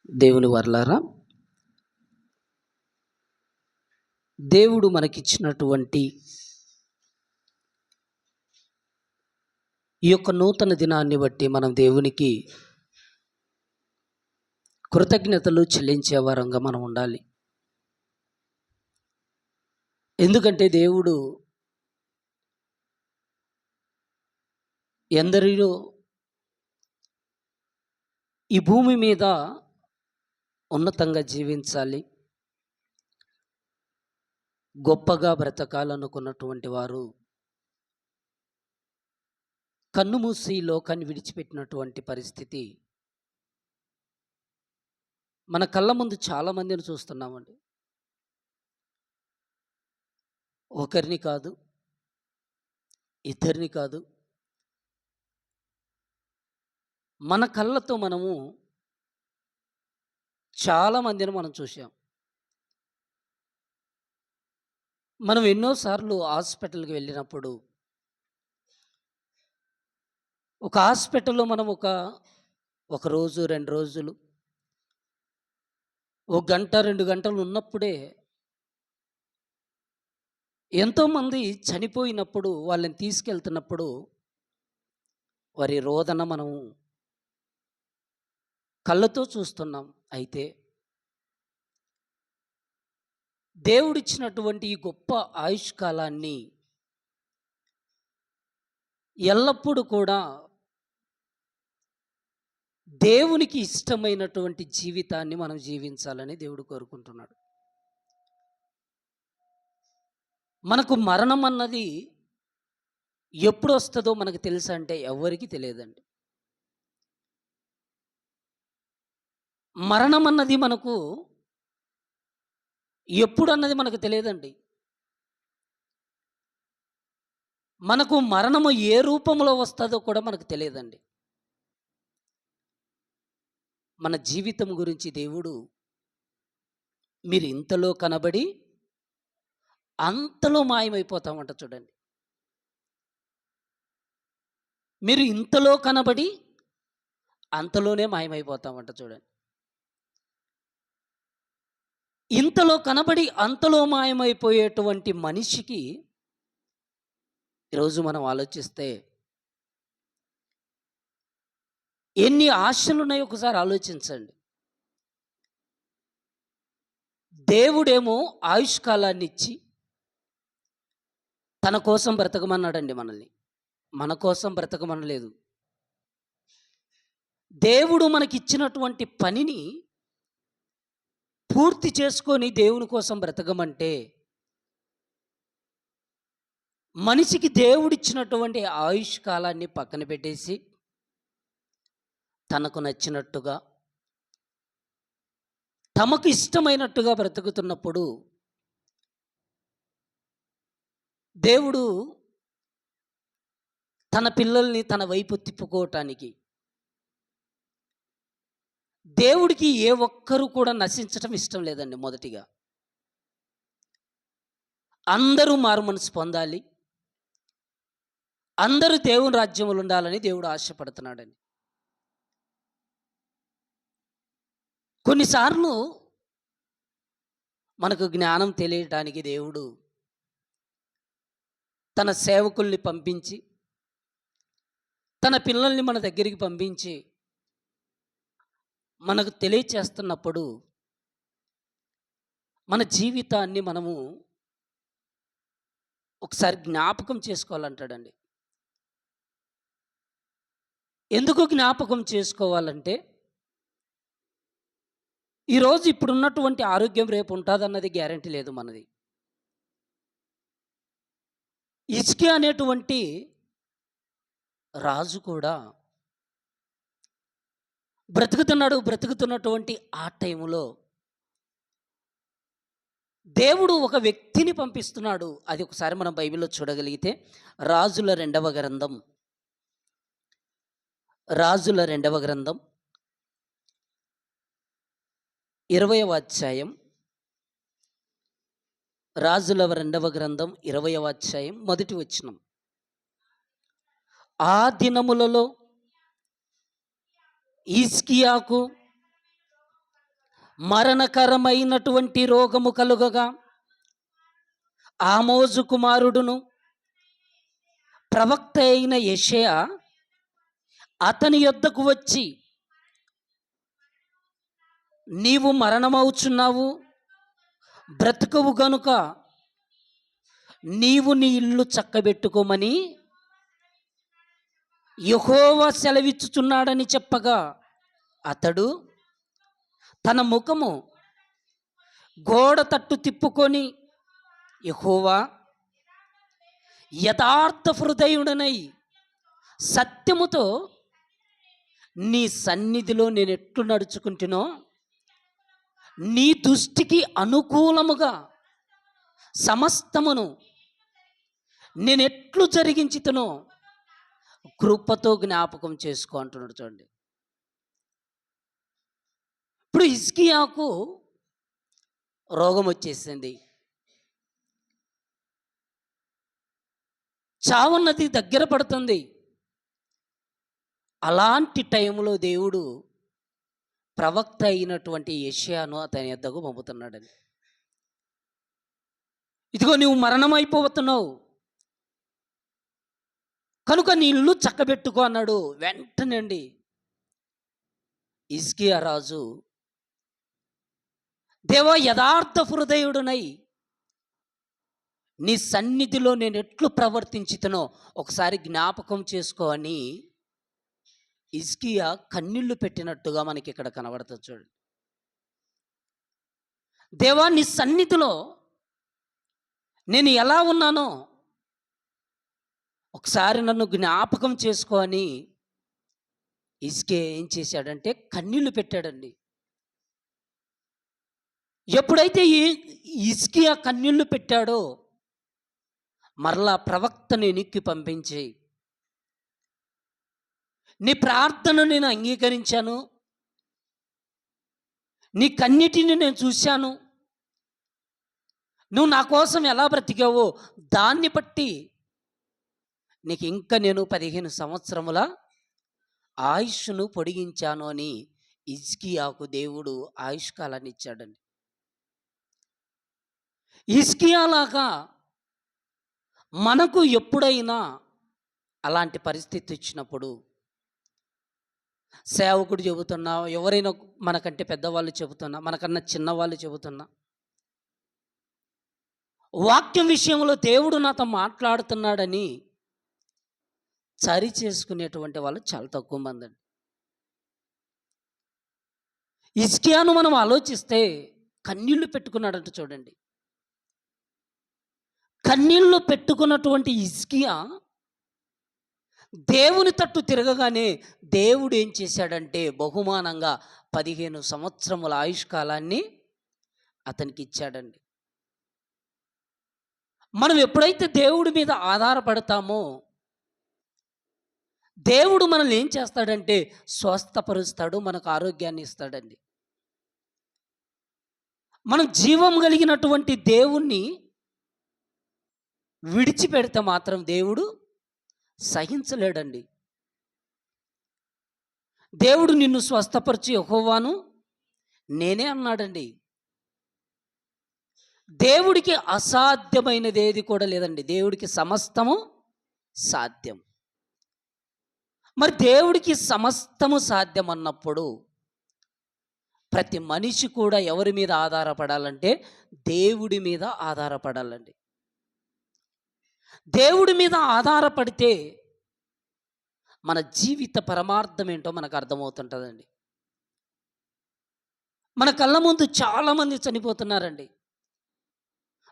దేవుని వర్లారా, దేవుడు మనకిచ్చినటువంటి ఈ యొక్క నూతన దినాన్ని బట్టి మనం దేవునికి కృతజ్ఞతలు చెల్లించే వారంగా మనం ఉండాలి. ఎందుకంటే దేవుడు ఎందరిలో ఈ భూమి మీద ఉన్నతంగా జీవించాలి, గొప్పగా బ్రతకాలనుకున్నటువంటి వారు కన్ను మూసి లోకాన్ని విడిచిపెట్టినటువంటి పరిస్థితి మన కళ్ళ ముందు చాలామందిని చూస్తున్నామండి. ఒకరిని కాదు, ఇద్దరిని కాదు, మన కళ్ళతో మనము చాలామందిని మనం చూసాం. మనం ఎన్నోసార్లు హాస్పిటల్కి వెళ్ళినప్పుడు ఒక హాస్పిటల్లో మనం ఒక రోజు 2 రోజులు, ఒక గంట 2 గంటలు ఉన్నప్పుడే ఎంతోమంది చనిపోయినప్పుడు వాళ్ళని తీసుకెళ్తున్నప్పుడు వారి రోదన మనం కళ్ళతో చూస్తున్నాం. అయితే దేవుడిచ్చినటువంటి ఈ గొప్ప ఆయుష్కాలాన్ని ఎల్లప్పుడూ కూడా దేవునికి ఇష్టమైనటువంటి జీవితాన్ని మనం జీవించాలని దేవుడు కోరుకుంటున్నాడు. మనకు మరణం అన్నది ఎప్పుడు వస్తుందో మనకు తెలుసా అంటే ఎవరికి తెలియదండి. మరణం అన్నది మనకు ఎప్పుడు అన్నది మనకు తెలియదండి. మనకు మరణము ఏ రూపంలో వస్తుందో కూడా మనకు తెలియదండి. మన జీవితం గురించి దేవుడు మీరు ఇంతలో కనబడి అంతలో మాయమైపోతామంట చూడండి. మీరు ఇంతలో కనబడి అంతలోనే మాయమైపోతామంట చూడండి. ఇంతలో కనబడి అంతలో మాయమైపోయేటువంటి మనిషికి ఈరోజు మనం ఆలోచిస్తే ఎన్ని ఆశలున్నాయో ఒకసారి ఆలోచించండి. దేవుడేమో ఆయుష్కాలాన్ని ఇచ్చి తన కోసం బ్రతకమన్నాడండి మనల్ని. మన కోసం బ్రతకమనలేదు. దేవుడు మనకిచ్చినటువంటి పనిని పూర్తి చేసుకొని దేవుని కోసం బ్రతకమంటే, మనిషికి దేవుడిచ్చినటువంటి ఆయుష్కాలాన్ని పక్కన పెట్టేసి తనకు నచ్చినట్టుగా తమకు ఇష్టమైనట్టుగా బ్రతుకుతున్నప్పుడు దేవుడు తన పిల్లల్ని తన వైపు తిప్పుకోవటానికి, దేవుడికి ఏ ఒక్కరు కూడా నశించటం ఇష్టం లేదండి. మొదటిగా అందరూ మారు మనసు పొందాలి, అందరూ దేవుని రాజ్యములు ఉండాలని దేవుడు ఆశపడుతున్నాడని. కొన్నిసార్లు మనకు జ్ఞానం తెలియటానికి దేవుడు తన సేవకుల్ని పంపించి, తన పిల్లల్ని మన దగ్గరికి పంపించి మనకు తెలియచేస్తున్నప్పుడు మన జీవితాన్ని మనము ఒకసారి జ్ఞాపకం చేసుకోవాలంటాడండి. ఎందుకు జ్ఞాపకం చేసుకోవాలంటే, ఈరోజు ఇప్పుడున్నటువంటి ఆరోగ్యం రేపు ఉంటుందన్నది గ్యారంటీ లేదు మనది. హిజ్కియా అనేటువంటి రాజు కూడా బ్రతుకుతున్నటువంటి ఆ టైంలో దేవుడు ఒక వ్యక్తిని పంపిస్తున్నాడు. అది ఒకసారి మనం బైబిల్లో చూడగలిగితే రాజుల రెండవ గ్రంథం 20వ అధ్యాయం, రాజుల రెండవ గ్రంథం 20వ అధ్యాయం మొదటి వచనం. ఆ దినములలో హిజ్కియాకు మరణకరమైనటువంటి రోగము కలుగగా ఆమోజు కుమారుడును ప్రవక్త అయిన యెషయా అతని యొద్దకు వచ్చి, నీవు మరణమవుచున్నావు, బ్రతుకవు గనుక నీవు నీ ఇల్లు చక్కబెట్టుకోమని యెహోవా సెలవిచ్చుచున్నాడని చెప్పగా, అతడు తన ముఖము గోడ తట్టు తిప్పుకొని, యెహోవా, యథార్థ హృదయుడనై సత్యముతో నీ సన్నిధిలో నేను ఎట్లు నడుచుకుంటునో, నీ దృష్టికి అనుకూలముగా సమస్తమును నేను ఎట్లు జరిగించుతునో కృపతో జ్ఞాపకం చేసుకో అంటున్నాడు. చూడండి, ఇప్పుడు హిజ్కియాకు రోగం వచ్చేసింది, చావున్నది దగ్గర పడుతుంది. అలాంటి టైంలో దేవుడు ప్రవక్త అయినటువంటి యెషయాను అతని యొద్దకు పంపుతున్నాడని, ఇదిగో నీవు మరణమైపోతున్నావు కనుక నీ ఇల్లు చక్కబెట్టుకో అన్నాడు. వెంటనే అండి హిజ్కియా రాజు, దేవా, యథార్థ హృదయుడునై నీ సన్నిధిలో నేను ఎట్లు ప్రవర్తించుతునో ఒకసారి జ్ఞాపకం చేసుకో అని హిజ్కియా కన్నీళ్లు పెట్టినట్టుగా మనకి ఇక్కడ కనబడుతుంది. చూడండి, దేవా, నీ సన్నిధిలో నేను ఎలా ఉన్నానో ఒకసారి నన్ను జ్ఞాపకం చేసుకో అని హిజ్కియా ఏం చేశాడంటే కన్నీళ్లు పెట్టాడండి. ఎప్పుడైతే ఈ హిజ్కియా కన్నీళ్లు పెట్టాడో మరలా ప్రవక్తను ఎనిక్కి పంపించి, నీ ప్రార్థన నేను అంగీకరించాను, నీ కన్నిటిని నేను చూశాను, నువ్వు నా కోసం ఎలా బ్రతికావో దాన్ని బట్టి నీకు ఇంకా నేను 15 సంవత్సరముల ఆయుష్ను పొడిగించాను అని హిజ్కియాకు దేవుడు ఆయుష్కాలాన్ని ఇచ్చాడండి. హిజ్కియాలాగా మనకు ఎప్పుడైనా అలాంటి పరిస్థితి వచ్చినప్పుడు సేవకుడు చెబుతున్నా, ఎవరైనా మనకంటే పెద్దవాళ్ళు చెబుతున్నా, మనకన్నా చిన్నవాళ్ళు చెబుతున్నా, వాక్యం విషయంలో దేవుడు నాతో మాట్లాడుతున్నాడని సరి చేసుకునేటువంటి వాళ్ళు చాలా తక్కువ మంది అండి. హిజ్కియాను మనం ఆలోచిస్తే కన్నీళ్లు పెట్టుకున్నాడంట. చూడండి, కన్నీళ్లు పెట్టుకున్నటువంటి హిజ్కియా దేవుని తట్టు తిరగగానే దేవుడు ఏం చేశాడంటే బహుమానంగా 15 సంవత్సరముల ఆయుష్కాలాన్ని అతనికి ఇచ్చాడండి. మనం ఎప్పుడైతే దేవుడి మీద ఆధారపడతామో దేవుడు మనల్ని ఏం చేస్తాడంటే స్వస్థపరుస్తాడు, మనకు ఆరోగ్యాన్ని ఇస్తాడండి. మనం జీవం కలిగినటువంటి దేవుణ్ణి విడిచిపెడితే మాత్రం దేవుడు సహించలేడండి. దేవుడు నిన్ను స్వస్థపరిచి యెహోవాను నేనే అన్నాడండి. దేవుడికి అసాధ్యమైనది ఏది కూడా లేదండి. దేవుడికి సమస్తము సాధ్యం. మరి దేవుడికి సమస్తము సాధ్యం అన్నప్పుడు ప్రతి మనిషి కూడా ఎవరి మీద ఆధారపడాలంటే దేవుడి మీద ఆధారపడాలండి. దేవుడి మీద ఆధారపడితే మన జీవిత పరమార్థం ఏంటో మనకు అర్థమవుతుంటుందండి. మన కళ్ళ ముందు చాలామంది చనిపోతున్నారండి.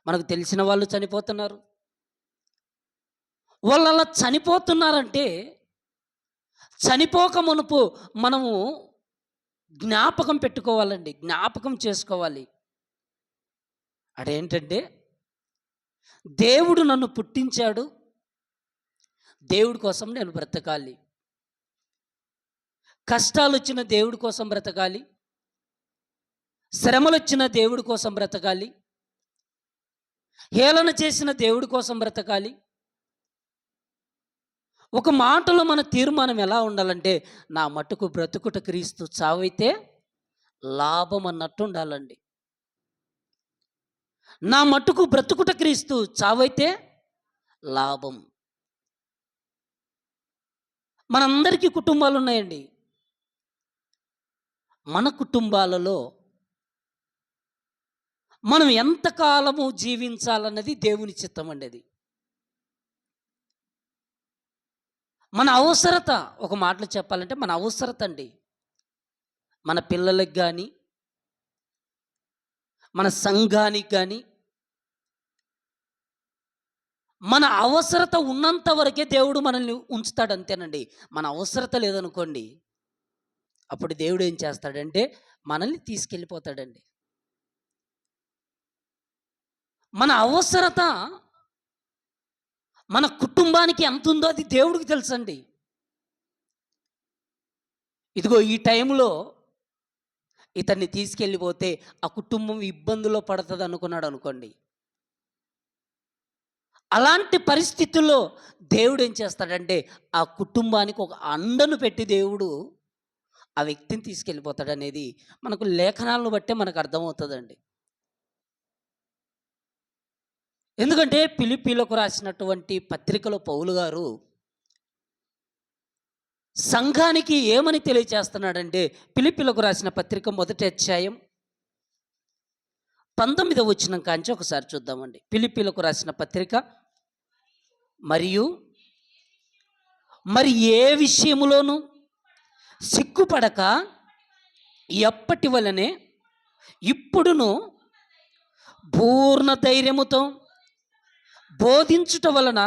మనకు తెలిసిన వాళ్ళు చనిపోతున్నారు. వాళ్ళు అలా చనిపోతున్నారంటే చనిపోక మునుపు మనము జ్ఞాపకం పెట్టుకోవాలండి, జ్ఞాపకం చేసుకోవాలి. అదేంటంటే దేవుడు నన్ను పుట్టించాడు, దేవుడి కోసం నేను బ్రతకాలి. కష్టాలు వచ్చిన దేవుడి కోసం బ్రతకాలి, శ్రమలు వచ్చిన దేవుడి కోసం బ్రతకాలి, హేళన చేసిన దేవుడి కోసం బ్రతకాలి. ఒక మాటలో మన తీర్మానం ఎలా ఉండాలంటే నా మట్టుకు బ్రతుకుట క్రీస్తు, చావైతే లాభం అన్నట్టు ఉండాలండి. నా మట్టుకు బ్రతుకుట క్రీస్తు, చావైతే లాభం. మనందరికీ కుటుంబాలున్నాయండి. మన కుటుంబాలలో మనం ఎంత కాలము జీవించాలన్నది దేవుని చిత్తమండి అది. మన అవసరత, ఒక మాటలో చెప్పాలంటే మన అవసరత అండి. మన పిల్లలకి గాని, మన సంఘానికి గాని, మన అవసరత ఉన్నంత వరకే దేవుడు మనల్ని ఉంచుతాడు అంతేనండి. మన అవసరత లేదనుకోండి, అప్పుడు దేవుడు ఏం చేస్తాడంటే మనల్ని తీసుకెళ్ళిపోతాడండి. మన అవసరత మన కుటుంబానికి ఎంత ఉందో అది దేవుడికి తెలుసండి. ఇదిగో ఈ టైంలో ఇతన్ని తీసుకెళ్ళిపోతే ఆ కుటుంబం ఇబ్బందుల్లో పడుతుంది అనుకున్నాడు అనుకోండి. అలాంటి పరిస్థితుల్లో దేవుడు ఏం చేస్తాడంటే ఆ కుటుంబానికి ఒక అండను పెట్టి దేవుడు ఆ వ్యక్తిని తీసుకెళ్ళిపోతాడు అనేది మనకు లేఖనాలను బట్టే మనకు అర్థమవుతుందండి. ఎందుకంటే ఫిలిప్పీలకు రాసినటువంటి పత్రికలో పౌలు గారు సంఘానికి ఏమని తెలియచేస్తున్నాడంటే, ఫిలిప్పీలకు రాసిన పత్రిక మొదటి అధ్యాయం 19వ వచనం కాంచి ఒకసారి చూద్దామండి. ఫిలిప్పీలకు రాసిన పత్రిక, మరియు మరి ఏ విషయములోనూ సిగ్గుపడక ఎప్పటి వలనే ఇప్పుడును పూర్ణ ధైర్యముతో బోధించుట వలన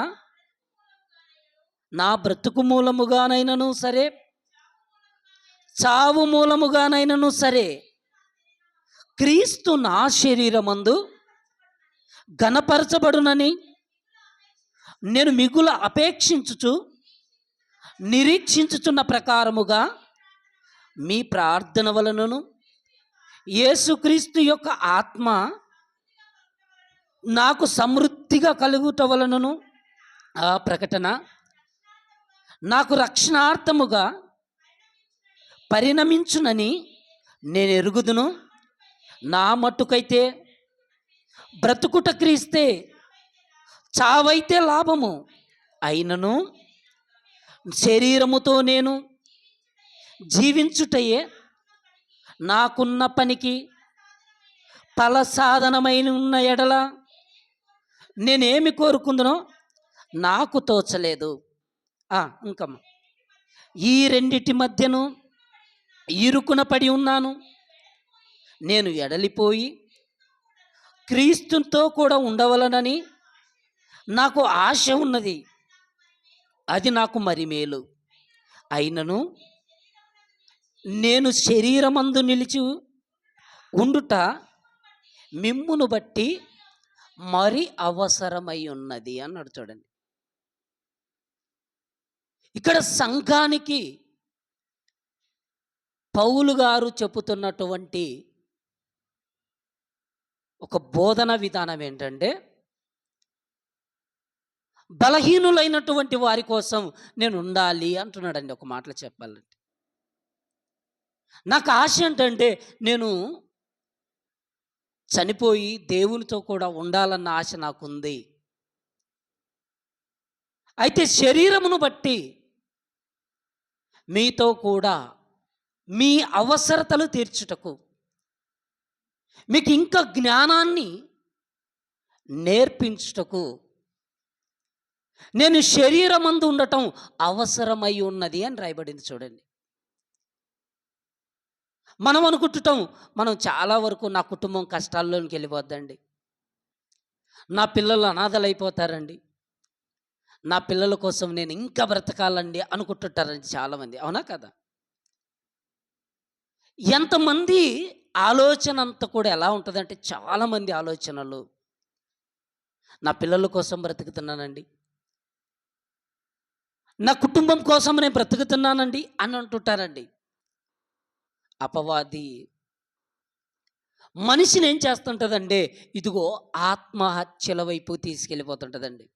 నా బ్రతుకు మూలముగానైనను సరే, చావు మూలముగానైనను సరే, క్రీస్తు నా శరీరమందు ఘనపరచబడునని నేను మిగుల అపేక్షించుచు నిరీక్షించుచున్న ప్రకారముగా మీ ప్రార్థన వలనను యేసుక్రీస్తు యొక్క ఆత్మ నాకు సమృద్ధిగా కలుగుట వలనను ఆ ప్రకటన నాకు రక్షణార్థముగా పరిణమించునని నేను ఎరుగుదును. నా మట్టుకైతే బ్రతుకుట క్రీస్తే, చావైతే లాభము. అయినను శరీరముతో నేను జీవించుటయే నాకున్న పనికి ఫలసాధనమైన ఉన్న ఎడల నేనేమి కోరుకుందునో నాకు తోచలేదు. ఇంకా ఈ రెండిటి మధ్యను ఇరుకున పడి ఉన్నాను. నేను ఎడలిపోయి క్రీస్తుతో కూడా ఉండవలనని నాకు ఆశ ఉన్నది. అది నాకు మరి మేలు. అయినను నేను శరీరమందు నిలిచి ఉండుట మిమ్మును బట్టి మరి అవసరమై ఉన్నది అన్నాడు. చూడండి, ఇక్కడ సంఘానికి పౌలు గారు చెబుతున్నటువంటి ఒక బోధన విధానం ఏంటంటే, బలహీనులైనటువంటి వారి కోసం నేను ఉండాలి అంటున్నాడండి. ఒక మాటలో చెప్పాలంటే, నాకు ఆశ ఏంటంటే నేను చనిపోయి దేవునితో కూడా ఉండాలన్న ఆశ నాకుంది. అయితే శరీరమును బట్టి మీతో కూడా మీ అవసరతలు తీర్చుటకు, మీకు ఇంకా జ్ఞానాన్ని నేర్పించుటకు నేను శరీరమందు ఉండటం అవసరమై ఉన్నది అని రాయబడింది. చూడండి, మనం అనుకుంటుటాం మనం చాలా వరకు నా కుటుంబం కష్టాల్లోనికి వెళ్ళిపోద్దండి, నా పిల్లలు అనాథలైపోతారండి, నా పిల్లల కోసం నేను ఇంకా బ్రతకాలండి అనుకుంటుంటారండి చాలామంది. అవునా కదా? ఎంతమంది ఆలోచన అంతా కూడా ఎలా ఉంటుందంటే, చాలామంది ఆలోచనలు నా పిల్లల కోసం బ్రతుకుతున్నానండి, నా కుటుంబం కోసం నేను బ్రతుకుతున్నానండి అని అంటుంటారండి. అపవాది మనిషిని ఏం చేస్తుంటుందంటే, ఇదిగో ఆత్మహత్యల వైపు తీసుకెళ్ళిపోతుంటుందండి.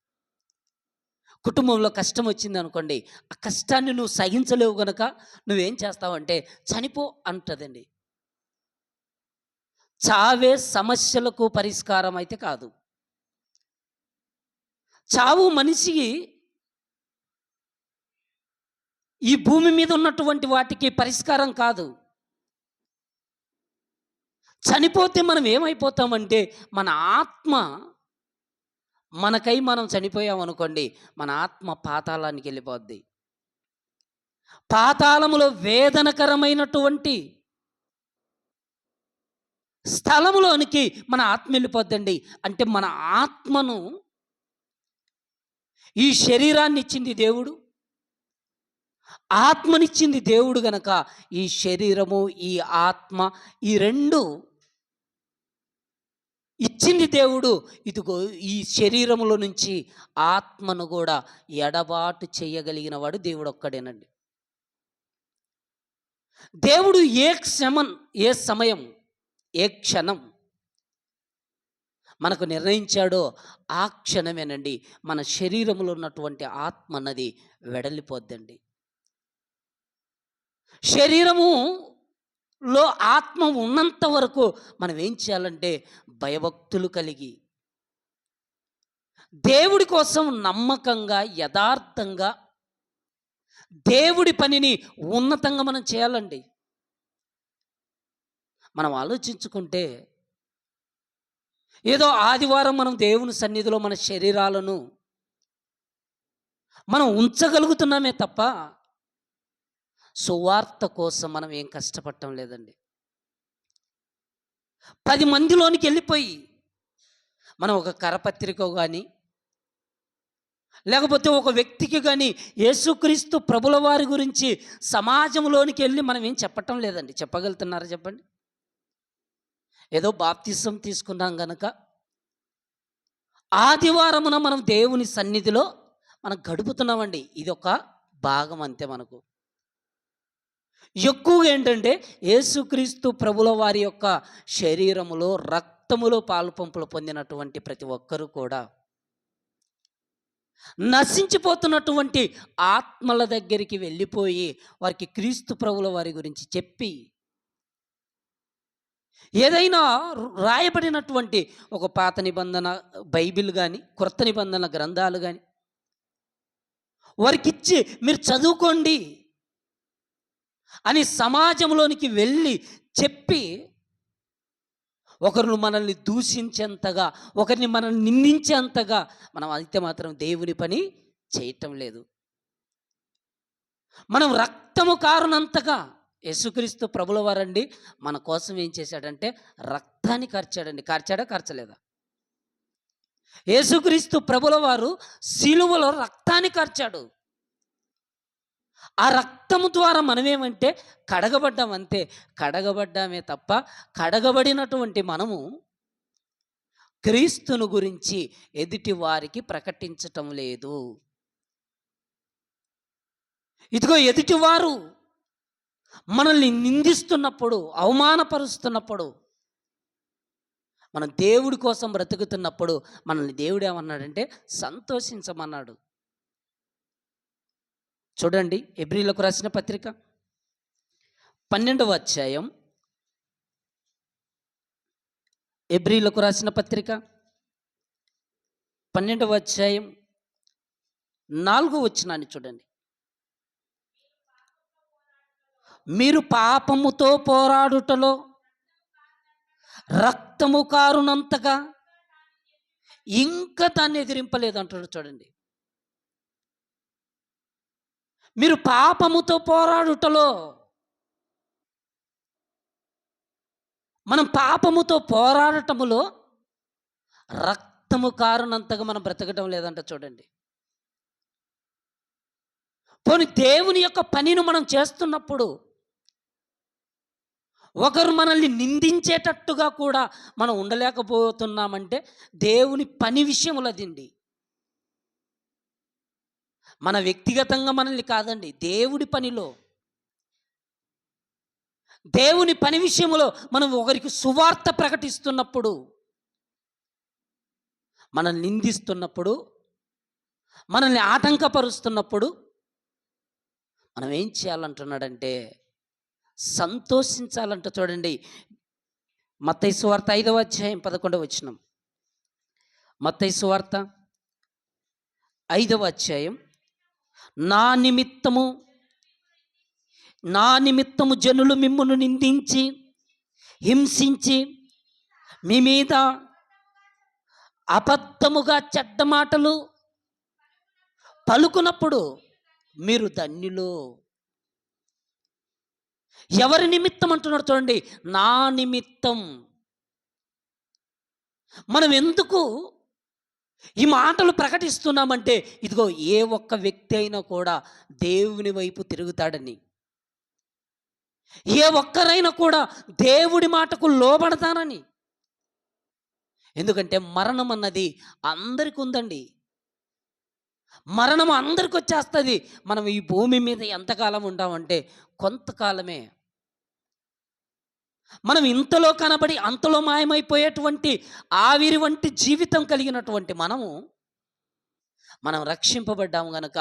కుటుంబంలో కష్టం వచ్చింది అనుకోండి, ఆ కష్టాన్ని నువ్వు సహించలేవు గనక నువ్వేం చేస్తావంటే చనిపో అంటుందండి. చావే సమస్యలకు పరిష్కారం అయితే కాదు. చావు మనిషికి ఈ భూమి మీద ఉన్నటువంటి వాటికి పరిష్కారం కాదు. చనిపోతే మనం ఏమైపోతామంటే, మన ఆత్మ మనకై మనం చనిపోయామనుకోండి, మన ఆత్మ పాతాళానికి వెళ్ళిపోద్ది. పాతాళములో వేదనకరమైనటువంటి స్థలములోనికి మన ఆత్మ వెళ్ళిపోద్దండి. అంటే మన ఆత్మను, ఈ శరీరాన్ని ఇచ్చింది దేవుడు, ఆత్మనిచ్చింది దేవుడు గనక ఈ శరీరము, ఈ ఆత్మ, ఈ రెండు ఇచ్చింది దేవుడు. ఇదిగో ఈ శరీరములో నుంచి ఆత్మను కూడా ఎడబాటు చేయగలిగిన వాడు దేవుడు ఒక్కడేనండి. దేవుడు ఏ సమయం, ఏ క్షణం మనకు నిర్ణయించాడో ఆ క్షణమేనండి మన శరీరంలో ఉన్నటువంటి ఆత్మ అన్నది వెడలిపోద్దండి. శరీరములో ఆత్మ ఉన్నంత వరకు మనం ఏం చేయాలంటే భయభక్తులు కలిగి దేవుడి కోసం నమ్మకంగా, యథార్థంగా దేవుడి పనిని ఉన్నతంగా మనం చేయాలండి. మనం ఆలోచించుకుంటే ఏదో ఆదివారం మనం దేవుని సన్నిధిలో మన శరీరాలను మనం ఉంచగలుగుతున్నామే తప్ప సువార్త కోసం మనం ఏం కష్టపడటం లేదండి. 10 మందిలోనికి వెళ్ళిపోయి మనం ఒక కరపత్రిక కానీ, లేకపోతే ఒక వ్యక్తికి కానీ యేసుక్రీస్తు ప్రభుల వారి గురించి సమాజంలోనికి వెళ్ళి మనం ఏం చెప్పటం లేదండి. చెప్పగలుగుతున్నారా చెప్పండి? ఏదో బాప్తిసం తీసుకున్నాం గనక ఆదివారమున మనం దేవుని సన్నిధిలో మనం గడుపుతున్నామండి. ఇది ఒక భాగం అంతే. మనకు ఎక్కువగా ఏంటంటే యేసుక్రీస్తు ప్రభుల వారి యొక్క శరీరములో, రక్తములో పాలు పంపులు పొందినటువంటి ప్రతి ఒక్కరూ కూడా నశించిపోతున్నటువంటి ఆత్మల దగ్గరికి వెళ్ళిపోయి వారికి క్రీస్తు ప్రభుల వారి గురించి చెప్పి, ఏదైనా రాయబడినటువంటి ఒక పాత నిబంధన బైబిల్ కానీ, క్రొత్త నిబంధన గ్రంథాలు కానీ వారికిచ్చి మీరు చదువుకోండి అని సమాజంలోనికి వెళ్ళి చెప్పి, ఒకరిని మనల్ని దూషించేంతగా, ఒకరిని మనల్ని నిందించేంతగా మనం అయితే మాత్రం దేవుని పని చేయటం లేదు. మనం రక్తము కారునంతగా యేసుక్రీస్తు ప్రభుల వారండి మన కోసం ఏం చేశాడంటే రక్తాన్ని కార్చాడండి. కార్చాడా, కార్చలేదా? యేసుక్రీస్తు ప్రభుల వారు సిలువలో రక్తాన్ని కార్చాడు. ఆ రక్తము ద్వారా మనమేమంటే కడగబడ్డాం అంతే. కడగబడ్డామే తప్ప కడగబడినటువంటి మనము క్రీస్తును గురించి ఎదుటి వారికి ప్రకటించటం లేదు. ఇదిగో ఎదుటివారు మనల్ని నిందిస్తున్నప్పుడు, అవమానపరుస్తున్నప్పుడు, మనం దేవుడి కోసం బ్రతుకుతున్నప్పుడు మనల్ని దేవుడు ఏమన్నాడంటే సంతోషించమన్నాడు. చూడండి, హెబ్రీయులకు రాసిన పత్రిక 12వ అధ్యాయం, హెబ్రీయులకు రాసిన పత్రిక 12వ అధ్యాయం 4వ వచనాన్ని చూడండి. మీరు పాపముతో పోరాడుటలో రక్తము కారునంతగా ఇంకా దాన్ని ఎదిరింపలేదు అంటాడు. చూడండి, మీరు పాపముతో పోరాడుటలో, మనం పాపముతో పోరాడటములో రక్తము కారునంతగా మనం బ్రతకటం లేదంట. చూడండి, పోనీ దేవుని యొక్క పనిని మనం చేస్తున్నప్పుడు ఒకరు మనల్ని నిందించేటట్టుగా కూడా మనం ఉండలేకపోతున్నామంటే దేవుని పని విషయంలో అదండి. మన వ్యక్తిగతంగా మనల్ని కాదండి, దేవుడి పనిలో, దేవుని పని విషయంలో మనం ఒకరికి సువార్త ప్రకటిస్తున్నప్పుడు, మనల్ని నిందిస్తున్నప్పుడు, మనల్ని ఆటంకపరుస్తున్నప్పుడు మనం ఏం చేయాలంటున్నాడంటే సంతోషించాలంట. చూడండి, మత్తయి సువార్త 5వ అధ్యాయం 11వ వచనం. మత్తయి సువార్త 5వ అధ్యాయం. నా నిమిత్తము నా నిమిత్తము జనులు మిమ్మును నిందించి హింసించి మీ మీద అబద్ధముగా చెడ్డ మాటలు పలుకున్నప్పుడు మీరు ధన్యులు. ఎవరి నిమిత్తం అంటున్నాడు చూడండి, నా నిమిత్తం. మనం ఎందుకు ఈ మాటలు ప్రకటిస్తున్నామంటే, ఇదిగో ఏ ఒక్క వ్యక్తి అయినా కూడా దేవుని వైపు తిరుగుతాడని, ఏ ఒక్కరైనా కూడా దేవుడి మాటకు లోబడతానని. ఎందుకంటే మరణం అన్నది అందరికి ఉందండి. మరణం అందరికి వచ్చేస్తుంది. మనం ఈ భూమి మీద ఎంతకాలం ఉంటామంటే కొంతకాలమే. మనం ఇంతలో కనబడి అంతలో మాయమైపోయేటువంటి ఆవిరి వంటి జీవితం కలిగినటువంటి మనం రక్షింపబడ్డాము గనక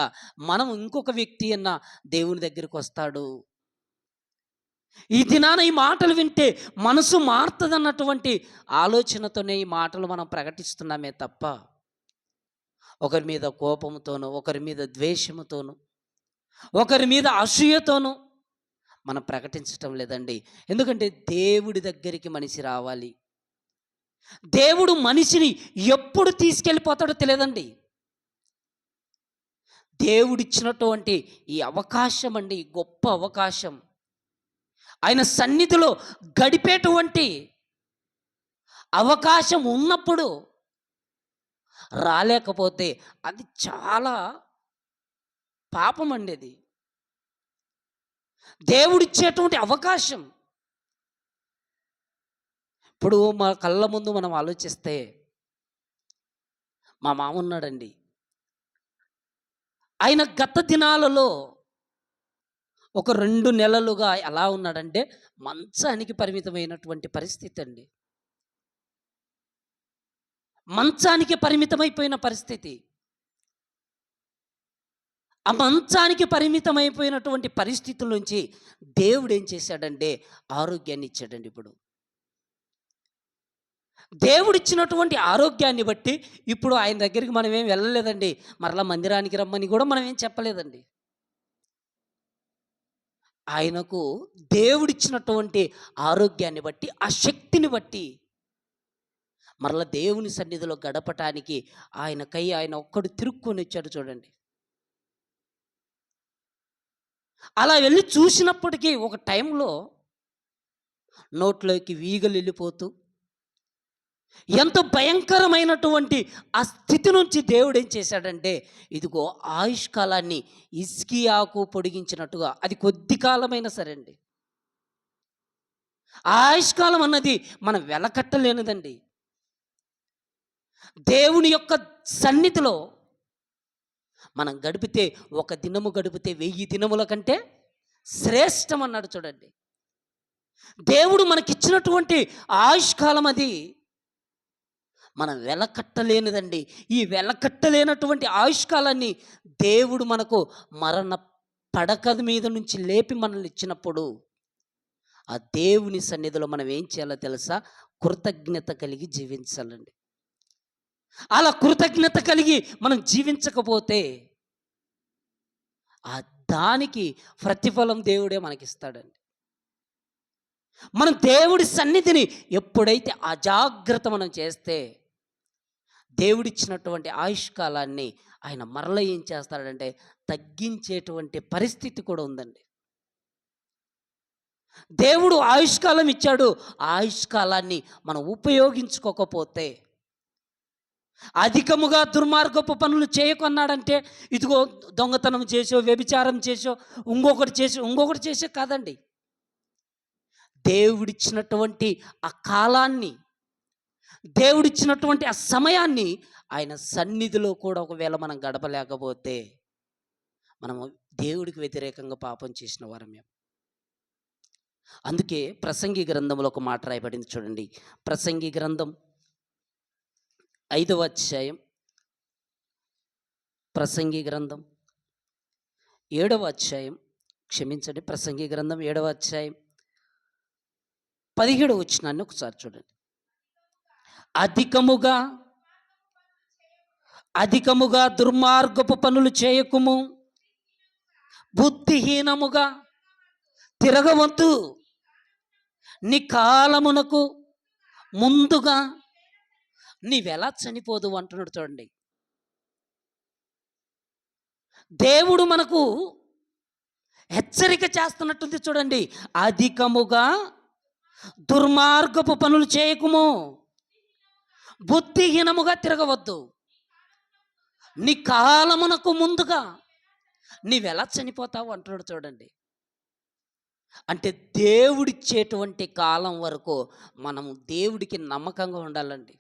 మనం ఇంకొక వ్యక్తి అన్న దేవుని దగ్గరికి వస్తాడు. ఈ దినాన ఈ మాటలు వింటే మనసు మారుతుందన్నటువంటి ఆలోచనతోనే ఈ మాటలు మనం ప్రకటిస్తున్నామే తప్ప ఒకరి మీద కోపంతోనూ, ఒకరి మీద ద్వేషముతోనూ, ఒకరి మీద అసూయతోనూ మనం ప్రకటించటం లేదండి. ఎందుకంటే దేవుడి దగ్గరికి మనిషి రావాలి. దేవుడు మనిషిని ఎప్పుడు తీసుకెళ్ళిపోతాడో తెలియదండి. దేవుడిచ్చినటువంటి ఈ అవకాశం అండి, గొప్ప అవకాశం. ఆయన సన్నిధిలో గడిపేటువంటి అవకాశం ఉన్నప్పుడు రాలేకపోతే అది చాలా పాపం అండి. అది దేవుడిచ్చేటువంటి అవకాశం. ఇప్పుడు మా కళ్ళ ముందు మనం ఆలోచిస్తే, మా మామ ఉన్నాడండి. ఆయన గత దినాలలో ఒక 2 నెలలుగా ఎలా ఉన్నాడంటే మంచానికి పరిమితమైనటువంటి పరిస్థితి అండి. మంచానికి పరిమితమైపోయిన పరిస్థితి. ఆ మంచానికి పరిమితమైపోయినటువంటి పరిస్థితుల నుంచి దేవుడు ఏం చేశాడంటే ఆరోగ్యాన్ని ఇచ్చాడండి. ఇప్పుడు దేవుడిచ్చినటువంటి ఆరోగ్యాన్ని బట్టి ఇప్పుడు ఆయన దగ్గరికి మనం ఏం వెళ్ళలేదండి. మరలా మందిరానికి రమ్మని కూడా మనం ఏం చెప్పలేదండి. ఆయనకు దేవుడిచ్చినటువంటి ఆరోగ్యాన్ని బట్టి, ఆ శక్తిని బట్టి మరలా దేవుని సన్నిధిలో గడపటానికి ఆయన ఒక్కడు తిరుక్కొని వచ్చాడు చూడండి. అలా వెళ్ళి చూసినప్పటికీ ఒక టైంలో నోట్లోకి వీగలు వెళ్ళిపోతూ ఎంతో భయంకరమైనటువంటి ఆ స్థితి నుంచి దేవుడు ఏం చేశాడంటే, ఇదిగో ఆయుష్కాలాన్ని హిజ్కియాకు పొడిగించినట్టుగా, అది కొద్ది కాలమైనా సరే అండి. ఆయుష్కాలం అన్నది మనం వెలకట్టలేనిదండి. దేవుని యొక్క సన్నిధిలో మనం గడిపితే, ఒక దినము గడిపితే 1000 దినముల కంటే శ్రేష్టం అన్నాడు చూడండి. దేవుడు మనకిచ్చినటువంటి ఆయుష్కాలం అది మనం వెలకట్టలేనిదండి. ఈ వెలకట్టలేనటువంటి ఆయుష్కాలాన్ని దేవుడు మనకు మరణ పడక మీద నుంచి లేపి మనల్ని ఇచ్చినప్పుడు, ఆ దేవుని సన్నిధిలో మనం ఏం చేయాలో తెలుసా? కృతజ్ఞత కలిగి జీవించాలండి. అలా కృతజ్ఞత కలిగి మనం జీవించకపోతే ఆ దానికి ప్రతిఫలం దేవుడే మనకిస్తాడండి. మనం దేవుడి సన్నిధిని ఎప్పుడైతే అజాగ్రత్త మనం చేస్తే, దేవుడిచ్చినటువంటి ఆయుష్కాలాన్ని ఆయన మరల ఏం చేస్తాడంటే తగ్గించేటువంటి పరిస్థితి కూడా ఉందండి. దేవుడు ఆయుష్కాలం ఇచ్చాడు. ఆయుష్కాలాన్ని మనం ఉపయోగించుకోకపోతే, అధికముగా దుర్మార్గపు పనులు చేయకొన్నాడంటే, ఇదిగో దొంగతనం చేసో, వ్యభిచారం చేసో, ఇంకొకటి చేసో కాదండి. దేవుడిచ్చినటువంటి ఆ కాలాన్ని, దేవుడిచ్చినటువంటి ఆ సమయాన్ని ఆయన సన్నిధిలో కూడా ఒకవేళ మనం గడపలేకపోతే, మనము దేవుడికి వ్యతిరేకంగా పాపం చేసిన వారమే. అందుకే ప్రసంగి గ్రంథంలో ఒక మాట రాయబడింది చూడండి. ప్రసంగి గ్రంథం 5వ అధ్యాయం, ప్రసంగి గ్రంథం 7వ అధ్యాయం, క్షమించండి, ప్రసంగి గ్రంథం 7వ అధ్యాయం 17వ వచనాన్ని ఒకసారి చూడండి. అధికముగా అధికముగా దుర్మార్గపు పనులు చేయకుము, బుద్ధిహీనముగా తిరగవద్దు. నీ కాలమునకు ముందుగా నీవెలా చనిపోదు అంటున్నాడు చూడండి. దేవుడు మనకు హెచ్చరిక చేస్తున్నట్టుంది చూడండి. అధికముగా దుర్మార్గపు పనులు చేయకుము, బుద్ధిహీనముగా తిరగవద్దు. నీ కాలమునకు ముందుగా నీవెలా చనిపోతావు అంటున్నాడు చూడండి. అంటే దేవుడిచ్చేటువంటి కాలం వరకు మనము దేవుడికి నమ్మకంగా ఉండాలండి.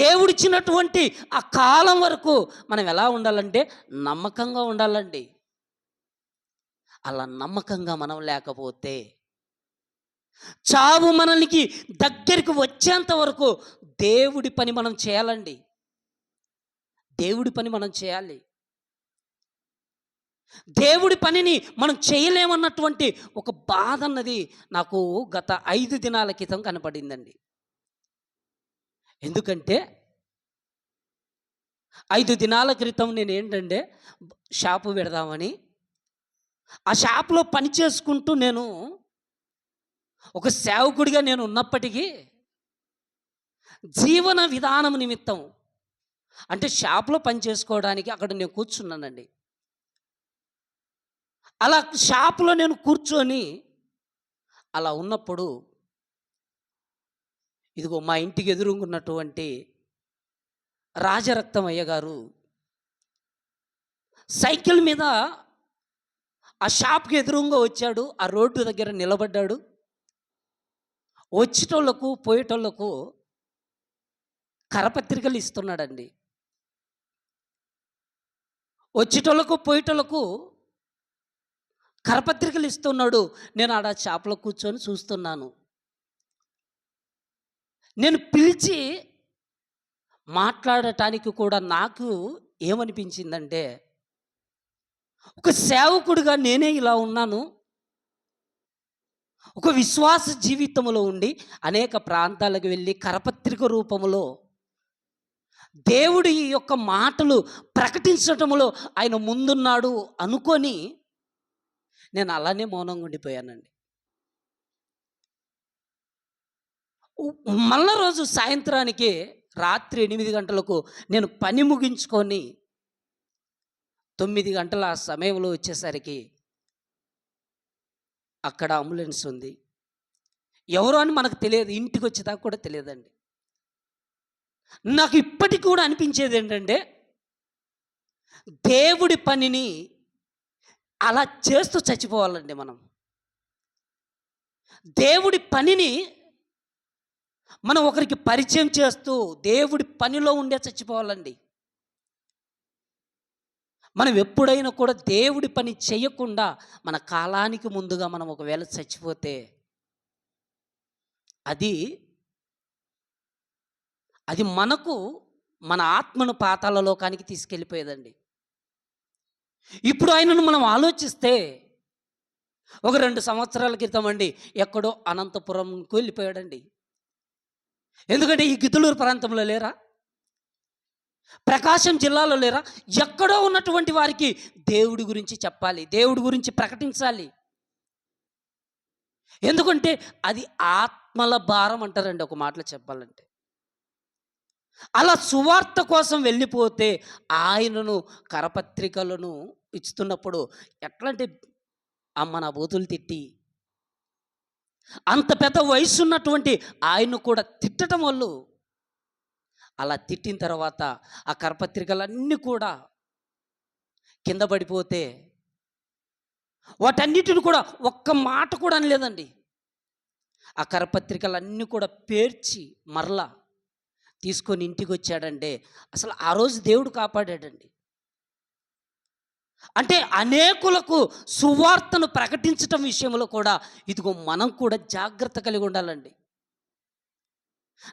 దేవుడిచ్చినటువంటి ఆ కాలం వరకు మనం ఎలా ఉండాలంటే నమ్మకంగా ఉండాలండి. అలా నమ్మకంగా మనం లేకపోతే చావు మనల్ని దగ్గరికి వచ్చేంత వరకు దేవుడి పని మనం చేయాలండి. దేవుడి పని మనం చేయాలి. దేవుడి పనిని మనం చేయలేమన్నటువంటి ఒక బాధ అన్నది నాకు గత 5 దినాల క్రితం కనపడిందండి. ఎందుకంటే 5 దినాల క్రితం నేను ఏంటంటే షాపు పెడదామని ఆ షాపులో పని చేసుకుంటూ నేను ఒక సేవకుడిగా నేను ఉన్నప్పటికీ జీవన విధానం నిమిత్తం అంటే షాపులో పని చేసుకోవడానికి అక్కడ నేను కూర్చున్నానండి. అలా షాపులో నేను కూర్చొని అలా ఉన్నప్పుడు ఇదిగో మా ఇంటికి ఎదురుగున్నటువంటి రాజరక్తం అయ్య గారు సైకిల్ మీద ఆ షాప్కి ఎదురుగా వచ్చాడు. ఆ రోడ్డు దగ్గర నిలబడ్డాడు. వచ్చేటోళ్ళకు పోయేటోళ్ళకు కరపత్రికలు ఇస్తున్నాడండి. వచ్చేటోళ్ళకు పోయేటోళ్ళకు కరపత్రికలు ఇస్తున్నాడు. నేను ఆడ షాప్లో కూర్చొని చూస్తున్నాను. నేను పిలిచి మాట్లాడటానికి కూడా నాకు ఏమనిపించిందంటే, ఒక సేవకుడిగా నేనే ఇలా ఉన్నాను. ఒక విశ్వాస జీవితంలో ఉండి అనేక ప్రాంతాలకు వెళ్ళి కరపత్రిక రూపంలో దేవుడి యొక్క మాటలు ప్రకటించటంలో ఆయన ముందున్నాడు అనుకొని నేను అలానే మౌనంగా ఉండిపోయానండి. మళ్ళా రోజు సాయంత్రానికి రాత్రి 8 గంటలకు నేను పని ముగించుకొని 9 గంటల ఆ సమయంలో వచ్చేసరికి అక్కడ అంబులెన్స్ ఉంది. ఎవరో అని మనకు తెలియదు. ఇంటికి వచ్చేదాకా కూడా తెలియదండి. నాకు ఇప్పటికి కూడా అనిపించేది ఏంటంటే, దేవుడి పనిని అలా చేస్తూ చచ్చిపోవాలండి మనం. దేవుడి పనిని మనం ఒకరికి పరిచయం చేస్తూ దేవుడి పనిలో ఉండే చచ్చిపోవాలండి. మనం ఎప్పుడైనా కూడా దేవుడి పని చేయకుండా మన కాలానికి ముందుగా మనం ఒకవేళ చచ్చిపోతే అది అది మనకు మన ఆత్మను పాతాళ లోకానికి తీసుకెళ్ళిపోయేదండి. ఇప్పుడు ఆయనను మనం ఆలోచిస్తే ఒక 2 సంవత్సరాల క్రితం అండి ఎక్కడో అనంతపురంకు వెళ్ళిపోయాడండి. ఎందుకంటే ఈ గిద్దలూరు ప్రాంతంలో లేరా, ప్రకాశం జిల్లాలో లేరా, ఎక్కడో ఉన్నటువంటి వారికి దేవుడి గురించి చెప్పాలి, దేవుడి గురించి ప్రకటించాలి. ఎందుకంటే అది ఆత్మల భారం అంటారండి ఒక మాటలో చెప్పాలంటే. అలా సువార్త కోసం వెళ్ళిపోతే ఆయనను కరపత్రికలను ఇస్తున్నప్పుడు ఎట్లా అంటే అమ్మ నా బూతులు తిట్టి అంత పెద్ద వయసు ఉన్నటువంటి ఆయన్ను కూడా తిట్టడం వల్ల అలా తిట్టిన తర్వాత ఆ కరపత్రికలన్నీ కూడా కింద పడిపోతే వాటన్నిటిని కూడా ఒక్క మాట కూడా అనలేదండి. ఆ కరపత్రికలన్నీ కూడా పేర్చి మరలా తీసుకొని ఇంటికి వచ్చాడంటే అసలు ఆ రోజు దేవుడు కాపాడాడండి. అంటే అనేకులకు సువార్తను ప్రకటించటం విషయంలో కూడా ఇదిగో మనం కూడా జాగ్రత్త కలిగి ఉండాలండి.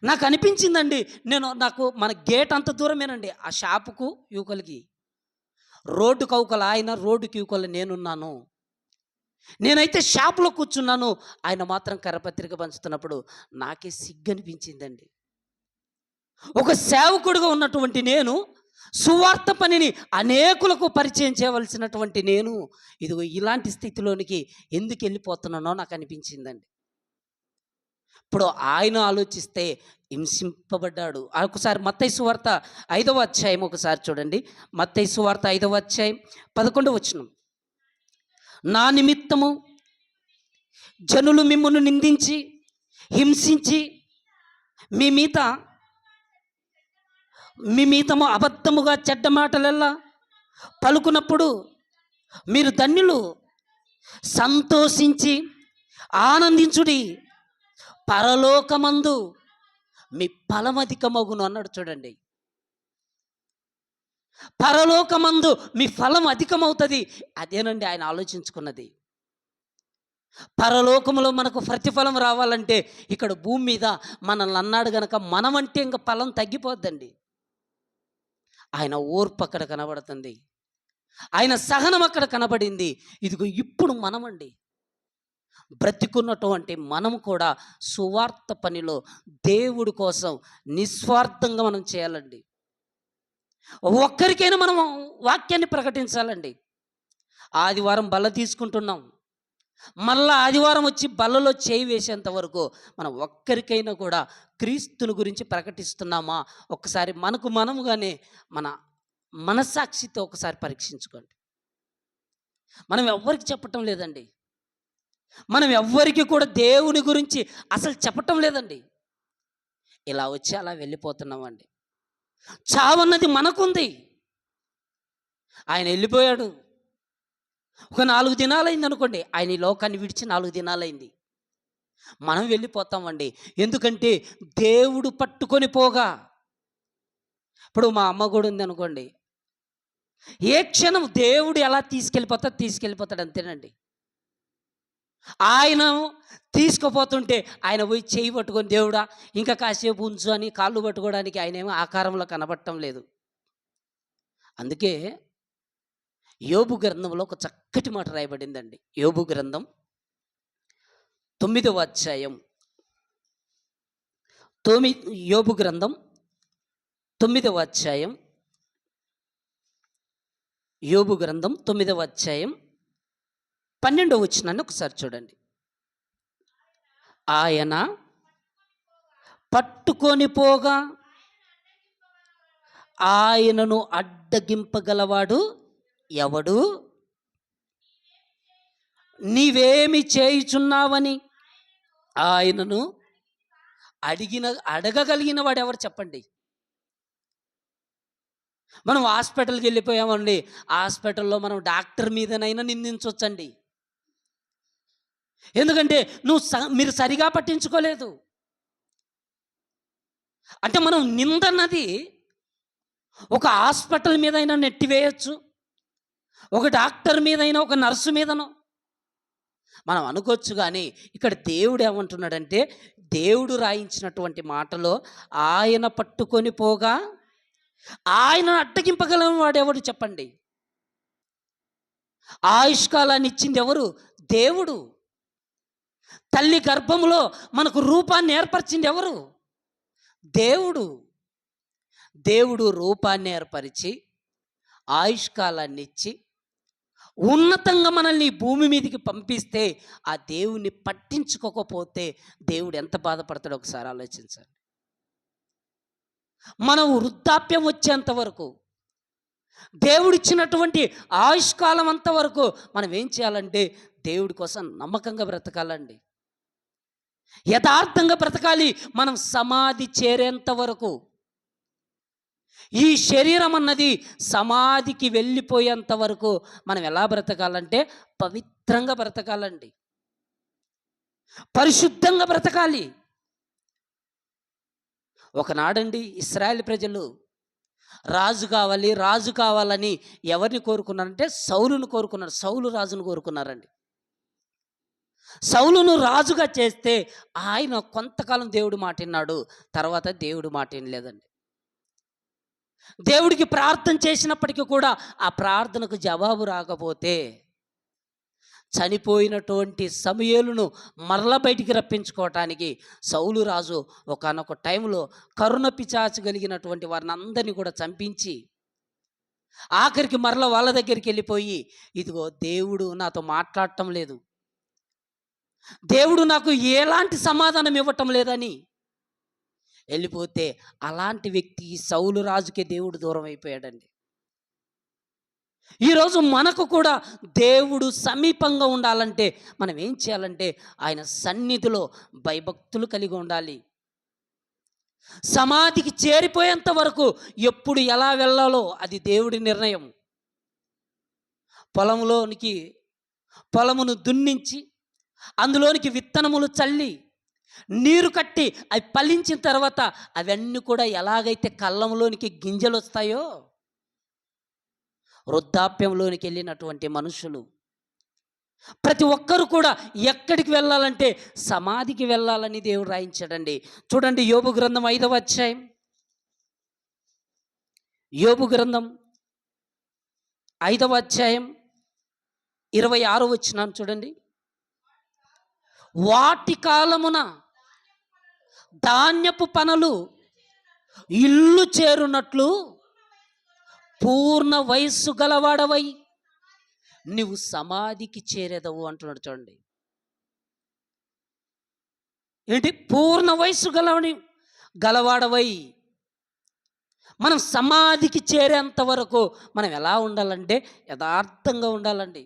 నాకు అనిపించిందండి, నాకు మన గేట్ అంత దూరమేనండి ఆ షాపుకు యువకులకి, రోడ్డు కౌకల ఆయన, రోడ్డుకి యువకులు నేనున్నాను. నేనైతే షాప్‌లో కూర్చున్నాను. ఆయన మాత్రం కరపత్రిక పంచుతున్నప్పుడు నాకే సిగ్గనిపించిందండి. ఒక సేవకుడిగా ఉన్నటువంటి నేను, సువార్త పనిని అనేకులకు పరిచయం చేయవలసినటువంటి నేను, ఇదిగో ఇలాంటి స్థితిలోనికి ఎందుకెళ్ళిపోతున్నానో నాకనిపించిందండి. ఇప్పుడు ఆయన ఆలోచిస్తే హింసింపబడ్డాడు. ఒకసారి మత్తయి సువార్త 5వ అధ్యాయం ఒకసారి చూడండి. మత్తయి సువార్త 5వ అధ్యాయం 11వ వచనం. నా నిమిత్తము జనులు మిమ్మును నిందించి, హింసించి, మీ మీద అబద్ధముగా చెడ్డ మాటలెల్లా పలుకున్నప్పుడు మీరు ధన్యులు, సంతోషించి ఆనందించుడి, పరలోకమందు మీ ఫలమధికమగును అన్నాడు చూడండి. పరలోకమందు మీ ఫలం అధికమవుతుంది. అదేనండి ఆయన ఆలోచించుకున్నది. పరలోకములో మనకు ప్రతిఫలం రావాలంటే ఇక్కడ భూమి మీద మనల్ని అన్నాడు గనక మనమంటే ఇంకా ఫలం తగ్గిపోద్దండి. ఆయన ఓర్పు అక్కడ కనబడుతుంది, ఆయన సహనం అక్కడ కనబడింది. ఇదిగో ఇప్పుడు మనమండి బ్రతికున్నటువంటి మనం కూడా సువార్త పనిలో దేవుడి కోసం నిస్వార్థంగా మనం చేయాలండి. ఒక్కరికైనా మనం వాక్యాన్ని ప్రకటించాలండి. ఆదివారం బల్ల తీసుకుంటున్నాం, మళ్ళా ఆదివారం వచ్చి బల్లలో చేయి వేసేంత వరకు మనం ఒక్కరికైనా కూడా క్రీస్తుని గురించి ప్రకటిస్తున్నామా? ఒక్కసారి మనకు మనముగానే మన మనస్సాక్షితో ఒకసారి పరీక్షించుకోండి. మనం ఎవ్వరికి చెప్పటం లేదండి. మనం ఎవ్వరికి కూడా దేవుని గురించి అసలు చెప్పటం లేదండి. ఇలా వచ్చి అలా వెళ్ళిపోతున్నామండి. చావన్నది మనకుంది. ఆయన వెళ్ళిపోయాడు. ఒక 4 దినాలైంది అనుకోండి, ఆయన ఈ లోకాన్ని విడిచి 4 దినాలైంది. మనం వెళ్ళిపోతామండి. ఎందుకంటే దేవుడు పట్టుకొని పోగా. ఇప్పుడు మా అమ్మ కూడా ఉంది అనుకోండి, ఏ క్షణం దేవుడు ఎలా తీసుకెళ్ళిపోతాడు అంతేనండి. ఆయన తీసుకుపోతుంటే ఆయన పోయి చేయి పట్టుకొని, దేవుడా ఇంకా కాసేపు ఉంచు అని కాళ్ళు పట్టుకోవడానికి ఆయన ఏమో ఆకారంలో కనబడటం లేదు. అందుకే యోబు గ్రంథంలో ఒక చక్కటి మాట రాయబడిందండి. యోబు గ్రంథం 9వ అధ్యాయం, యోబు గ్రంథం 9వ అధ్యాయం, యోబు గ్రంథం 9వ అధ్యాయం 12వ వచనాన్ని ఒకసారి చూడండి. ఆయన పట్టుకొని పోగా ఆయనను అడ్డగింపగలవాడు ఎవడు? నీవేమి చేయుచున్నావని ఆయనను అడగగలిగిన వాడు ఎవరు చెప్పండి? మనం హాస్పిటల్కి వెళ్ళిపోయామండి, హాస్పిటల్లో మనం డాక్టర్ మీదనైనా నిందించవచ్చండి. ఎందుకంటే మీరు సరిగా పట్టించుకోలేదు అంటే. మనం నిందన్నది ఒక హాస్పిటల్ మీదైనా నెట్టివేయచ్చు, ఒక డాక్టర్ మీదైనా, ఒక నర్సు మీదనో మనం అనుకోవచ్చు. కానీ ఇక్కడ దేవుడు ఏమంటున్నాడంటే, దేవుడు రాయించినటువంటి మాటలో ఆయన పట్టుకొని పోగా ఆయన అడ్డగింపగలని వాడు ఎవడు చెప్పండి? ఆయుష్కాలాన్ని ఇచ్చింది ఎవరు? దేవుడు. తల్లి గర్భంలో మనకు రూపాన్ని ఏర్పరిచింది ఎవరు? దేవుడు. దేవుడు రూపాన్ని ఏర్పరిచి ఆయుష్కాలాన్ని ఇచ్చి ఉన్నతంగా మనల్ని భూమి మీదకి పంపిస్తే ఆ దేవుణ్ణి పట్టించుకోకపోతే దేవుడు ఎంత బాధపడతాడో ఒకసారి ఆలోచించండి. మనం వృద్ధాప్యం వచ్చేంత వరకు, దేవుడిచ్చినటువంటి ఆయుష్కాలం అంతవరకు మనం ఏం చేయాలంటే దేవుడి కోసం నమ్మకంగా బ్రతకాలండి, యథార్థంగా బ్రతకాలి. మనం సమాధి చేరేంత వరకు, ఈ శరీరం అన్నది సమాధికి వెళ్ళిపోయేంత వరకు మనం ఎలా బ్రతకాలంటే పవిత్రంగా బ్రతకాలండి, పరిశుద్ధంగా బ్రతకాలి. ఒకనాడండి ఇశ్రాయేలు ప్రజలు రాజు కావాలని ఎవరిని కోరుకున్నారంటే సౌలును కోరుకున్నారు. సౌలు రాజును కోరుకున్నారండి. సౌలును రాజుగా చేస్తే ఆయన కొంతకాలం దేవుడు మాట విన్నాడు, తర్వాత దేవుడు మాట వినలేదండి. దేవుడికి ప్రార్థన చేసినప్పటికీ కూడా ఆ ప్రార్థనకు జవాబు రాకపోతే చనిపోయినటువంటి సమూయేలును మరల బయటికి రప్పించుకోవటానికి సౌలు రాజు ఒకానొక టైంలో కరుణ పిశాచు కలిగినటువంటి వారిని అందరినీ కూడా చంపించి ఆఖరికి మరల వాళ్ళ దగ్గరికి వెళ్ళిపోయి, ఇదిగో దేవుడు నాతో మాట్లాడటం లేదు, దేవుడు నాకు ఎలాంటి సమాధానం ఇవ్వటం లేదని వెళ్ళిపోతే, అలాంటి వ్యక్తి సౌలు రాజుకే దేవుడు దూరం అయిపోయాడండి. ఈరోజు మనకు కూడా దేవుడు సమీపంగా ఉండాలంటే మనం ఏం చేయాలంటే, ఆయన సన్నిధిలో భయభక్తులు కలిగి ఉండాలి. సమాధికి చేరిపోయేంత వరకు ఎప్పుడు ఎలా వెళ్ళాలో అది దేవుడి నిర్ణయం. పొలమును దున్నించి అందులోనికి విత్తనములు చల్లి నీరు కట్టి అవి ఫలించిన తర్వాత అవన్నీ కూడా ఎలాగైతే కళ్ళంలోనికి గింజలు వస్తాయో, వృద్ధాప్యంలోనికి వెళ్ళినటువంటి మనుషులు ప్రతి ఒక్కరు కూడా ఎక్కడికి వెళ్ళాలంటే సమాధికి వెళ్ళాలని దేవుడు రాయించాడండి. చూడండి, యోబు గ్రంథం 5వ అధ్యాయం, యోబు గ్రంథం 5వ అధ్యాయం 26వ వచనం చూడండి. వాటి కాలమున ధాన్యపు పనలు ఇల్లు చేరునట్లు పూర్ణ వయస్సు గలవాడవై నువ్వు సమాధికి చేరేదవు అంటున్నాడు. చూడండి, ఏంటి? పూర్ణ వయస్సు గలవాడవై మనం సమాధికి చేరేంత వరకు మనం ఎలా ఉండాలంటే యథార్థంగా ఉండాలండి.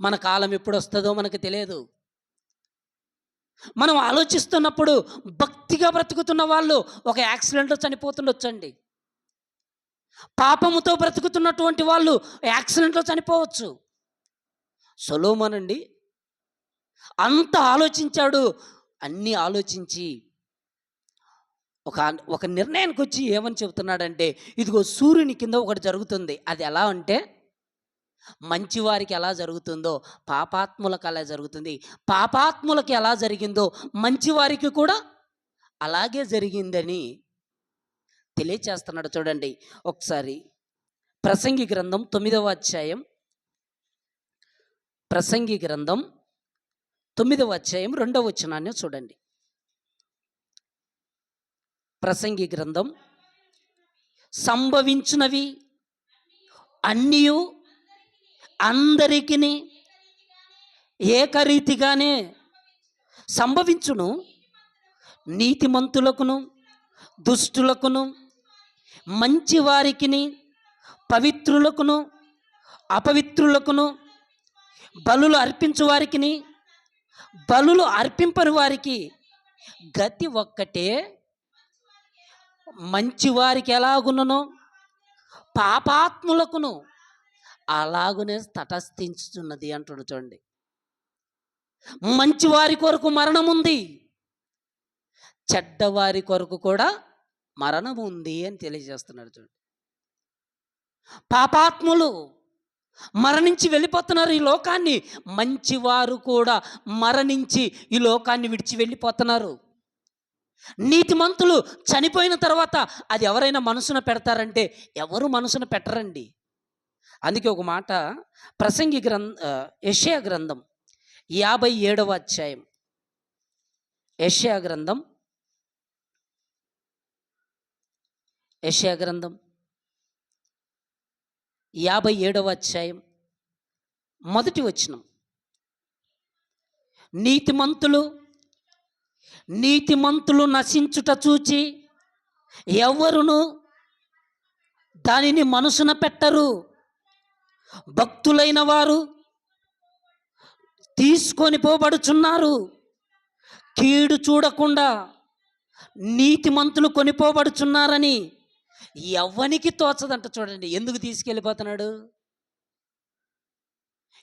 మన కాలం ఎప్పుడు వస్తుందో మనకు తెలియదు. మనం ఆలోచిస్తున్నప్పుడు భక్తిగా బ్రతుకుతున్న వాళ్ళు ఒక యాక్సిడెంట్లో చనిపోతుండొచ్చండి. పాపముతో బ్రతుకుతున్నటువంటి వాళ్ళు యాక్సిడెంట్లో చనిపోవచ్చు. సొలొమోను అండి అంత ఆలోచించాడు. అన్నీ ఆలోచించి ఒక నిర్ణయానికి వచ్చి ఏమని చెబుతున్నాడంటే, ఇదిగో సూర్యుని కింద ఒకటి జరుగుతుంది. అది ఎలా అంటే, మంచివారికి ఎలా జరుగుతుందో పాపాత్ములకు అలా జరుగుతుంది, పాపాత్ములకు ఎలా జరిగిందో మంచివారికి కూడా అలాగే జరిగిందని తెలియచేస్తున్నాడు. చూడండి ఒకసారి ప్రసంగి గ్రంథం 9వ అధ్యాయం, ప్రసంగి గ్రంథం 9వ అధ్యాయం 2వ వచనాన్ని చూడండి. ప్రసంగి గ్రంథం, సంభవించునవి అన్నీయు అందరికిని ఏకరీతిగానే సంభవించును, నీతిమంతులకును దుష్టులకును మంచివారికిని పవిత్రులకును అపవిత్రులకును బలులు అర్పించు వారికిని బలులు అర్పింపని వారికి గతి ఒక్కటే. మంచివారికి ఎలాగున్ననో పాపాత్ములకును అలాగునే తటస్థించుతున్నది అంటుడు. చూడండి, మంచివారి కొరకు మరణం ఉంది, చెడ్డవారి కొరకు కూడా మరణం ఉంది అని తెలియజేస్తున్నాడు. చూడండి, పాపాత్ములు మరణించి వెళ్ళిపోతున్నారు ఈ లోకాన్ని, మంచివారు కూడా మరణించి ఈ లోకాన్ని విడిచి వెళ్ళిపోతున్నారు. నీతిమంతులు చనిపోయిన తర్వాత అది ఎవరైనా మనసున పెడతారంటే ఎవరు మనసున పెట్టరండి. అందుకే ఒక మాట ప్రసంగి యెషయా గ్రంథం 57వ అధ్యాయం, యెషయా గ్రంథం 57వ అధ్యాయం మొదటి వచనం, నీతిమంతులు నశించుట చూచి ఎవరును దానిని మనసున పెట్టరు, భక్తులైన వారు తీసుకొని పోబడుచున్నారు. కీడు చూడకుండా నీతిమంతులు కొనిపోబడుచున్నారని ఎవ్వనికి తోచదంట. చూడండి, ఎందుకు తీసుకెళ్ళిపోతున్నాడు?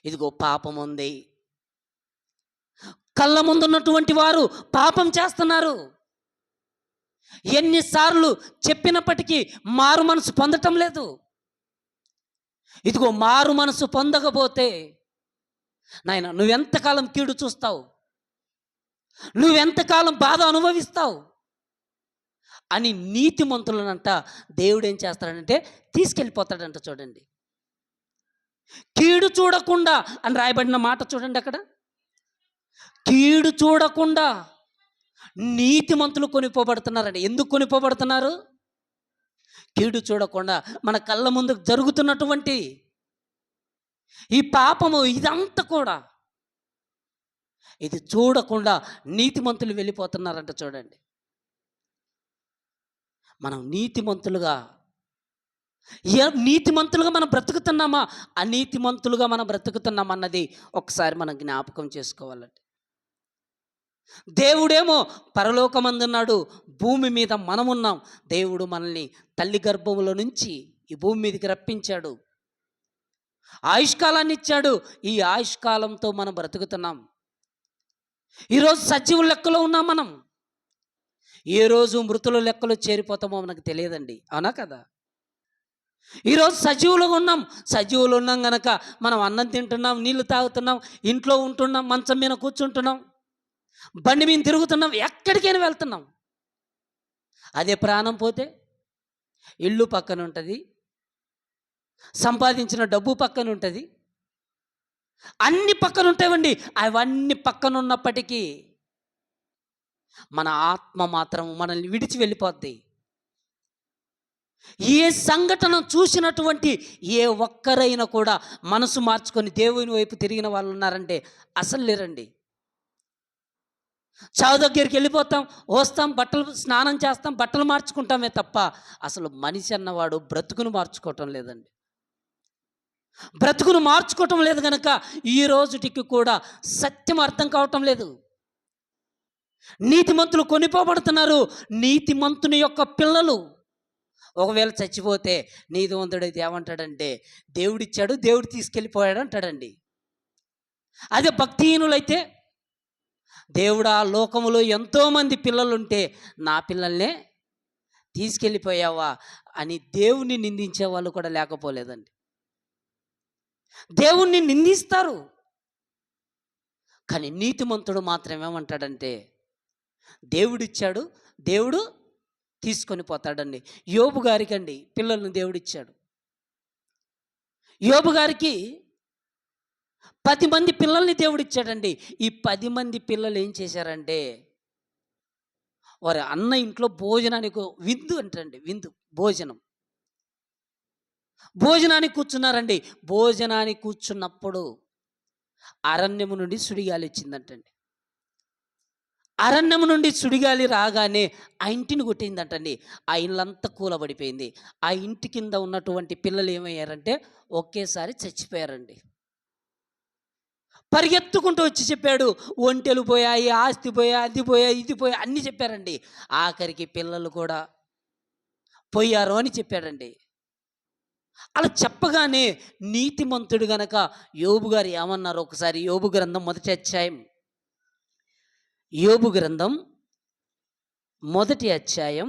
ఇదిగో పాపం ఉంది, కళ్ళ ముందున్నటువంటి వారు పాపం చేస్తున్నారు. ఎన్నిసార్లు చెప్పినప్పటికీ మారు మనసు పొందటం లేదు. ఇదిగో మారు మనసు పొందకపోతే నాయన నువ్వెంతకాలం కీడు చూస్తావు, నువ్వెంతకాలం బాధ అనుభవిస్తావు అని నీతిమంతులనంట దేవుడు ఏం చేస్తాడంటే తీసుకెళ్ళిపోతాడంట. చూడండి, కీడు చూడకుండా అని రాయబడిన మాట చూడండి అక్కడ. కీడు చూడకుండా నీతిమంతులు కొనిపోబడుతున్నారండి. ఎందుకు కొనిపోబడుతున్నారు? కీడు చూడకుండా మన కళ్ళ ముందు జరుగుతున్నటువంటి ఈ పాపము ఇదంతా కూడా ఇది చూడకుండా నీతిమంతులు వెళ్ళిపోతున్నారంట చూడండి. మనం నీతిమంతులుగా మనం బ్రతుకుతున్నామా, అనీతిమంతులుగా మనం బ్రతుకుతున్నామా అన్నది ఒకసారి మనం జ్ఞాపకం చేసుకోవాలండి. దేవుడేమో పరలోకమందున్నాడు, భూమి మీద మనమున్నాం. దేవుడు మనల్ని తల్లి గర్భములో నుంచి ఈ భూమి మీదకి రప్పించాడు, ఆయుష్కాలాన్ని ఇచ్చాడు. ఈ ఆయుష్కాలంతో మనం బ్రతుకుతున్నాం. ఈరోజు సజీవుల లెక్కలో ఉన్నాం మనం. ఏ రోజు మృతుల లెక్కలో చేరిపోతామో మనకు తెలియదండి, అవునా కదా? ఈరోజు సజీవులుగా ఉన్నాం. సజీవులు ఉన్నాం గనక మనం అన్నం తింటున్నాం, నీళ్లు తాగుతున్నాం, ఇంట్లో ఉంటున్నాం, మంచం మీద కూర్చుంటున్నాం, బండి మీద తిరుగుతున్నాం, ఎక్కడికైనా వెళ్తున్నాం. అదే ప్రాణం పోతే ఇల్లు పక్కన ఉంటుంది, సంపాదించిన డబ్బు పక్కన ఉంటుంది, అన్ని పక్కన ఉంటాయండి. అవన్నీ పక్కన ఉన్నప్పటికీ మన ఆత్మ మాత్రం మనల్ని విడిచి వెళ్ళిపోద్ది. ఏ సంఘటన చూసినటువంటి ఏ ఒక్కరైనా కూడా మనసు మార్చుకొని దేవుని వైపు తిరిగిన వాళ్ళు ఉన్నారంటే అసలు లేరండి. చావు దగ్గరికి వెళ్ళిపోతాం, వస్తాం, బట్టలు స్నానం చేస్తాం, బట్టలు మార్చుకుంటామే తప్ప అసలు మనిషి అన్నవాడు బ్రతుకును మార్చుకోవటం లేదండి. బ్రతుకును మార్చుకోవటం లేదు కనుక ఈ రోజుటికి కూడా సత్యం అర్థం కావటం లేదు. నీతిమంతులు కొనిపోబడుతున్నారు. నీతిమంతుని యొక్క పిల్లలు ఒకవేళ చచ్చిపోతే నీతిమంతుడైతే ఏమంటాడంటే దేవుడిచ్చాడు, దేవుడు తీసుకెళ్ళిపోయాడు అంటాడండి. అదే భక్తిహీనులైతే దేవుడు ఆ లోకములో ఎంతోమంది పిల్లలుంటే నా పిల్లల్నే తీసుకెళ్ళిపోయావా అని దేవుణ్ణి నిందించే వాళ్ళు కూడా లేకపోలేదండి. దేవుణ్ణి నిందిస్తారు, కానీ నీతిమంతుడు మాత్రం ఏమంటాడంటే దేవుడిచ్చాడు, దేవుడు తీసుకొని పోతాడండి. యోబు గారికి అండి పిల్లలను దేవుడిచ్చాడు. యోబు గారికి 10 మంది పిల్లల్ని దేవుడిచ్చాడండి. ఈ 10 మంది పిల్లలు ఏం చేశారంటే వారి అన్న ఇంట్లో భోజనానికి విందు అంటండి, విందు భోజనానికి కూర్చున్నారండి. భోజనానికి కూర్చున్నప్పుడు అరణ్యము నుండి సుడిగాలి వచ్చిందంటండి. అరణ్యము నుండి సుడిగాలి రాగానే ఆ ఇంటిని కొట్టిందంటండి. ఆ ఇల్లంతా కూలబడిపోయింది. ఆ ఇంటి కింద ఉన్నటువంటి పిల్లలు ఏమయ్యారంటే ఒకేసారి చచ్చిపోయారండి. పరిగెత్తుకుంటూ వచ్చి చెప్పాడు, ఒంటెలు పోయాయి, ఆస్తి పోయా, అది పోయా, ఇది పోయా అన్నీ చెప్పారండి. ఆఖరికి పిల్లలు కూడా పోయారు అని చెప్పాడండి. అలా చెప్పగానే నీతిమంతుడు గనక యోబు గారు ఏమన్నారు ఒకసారి యోబు గ్రంథం మొదటి అధ్యాయం, యోబు గ్రంథం మొదటి అధ్యాయం,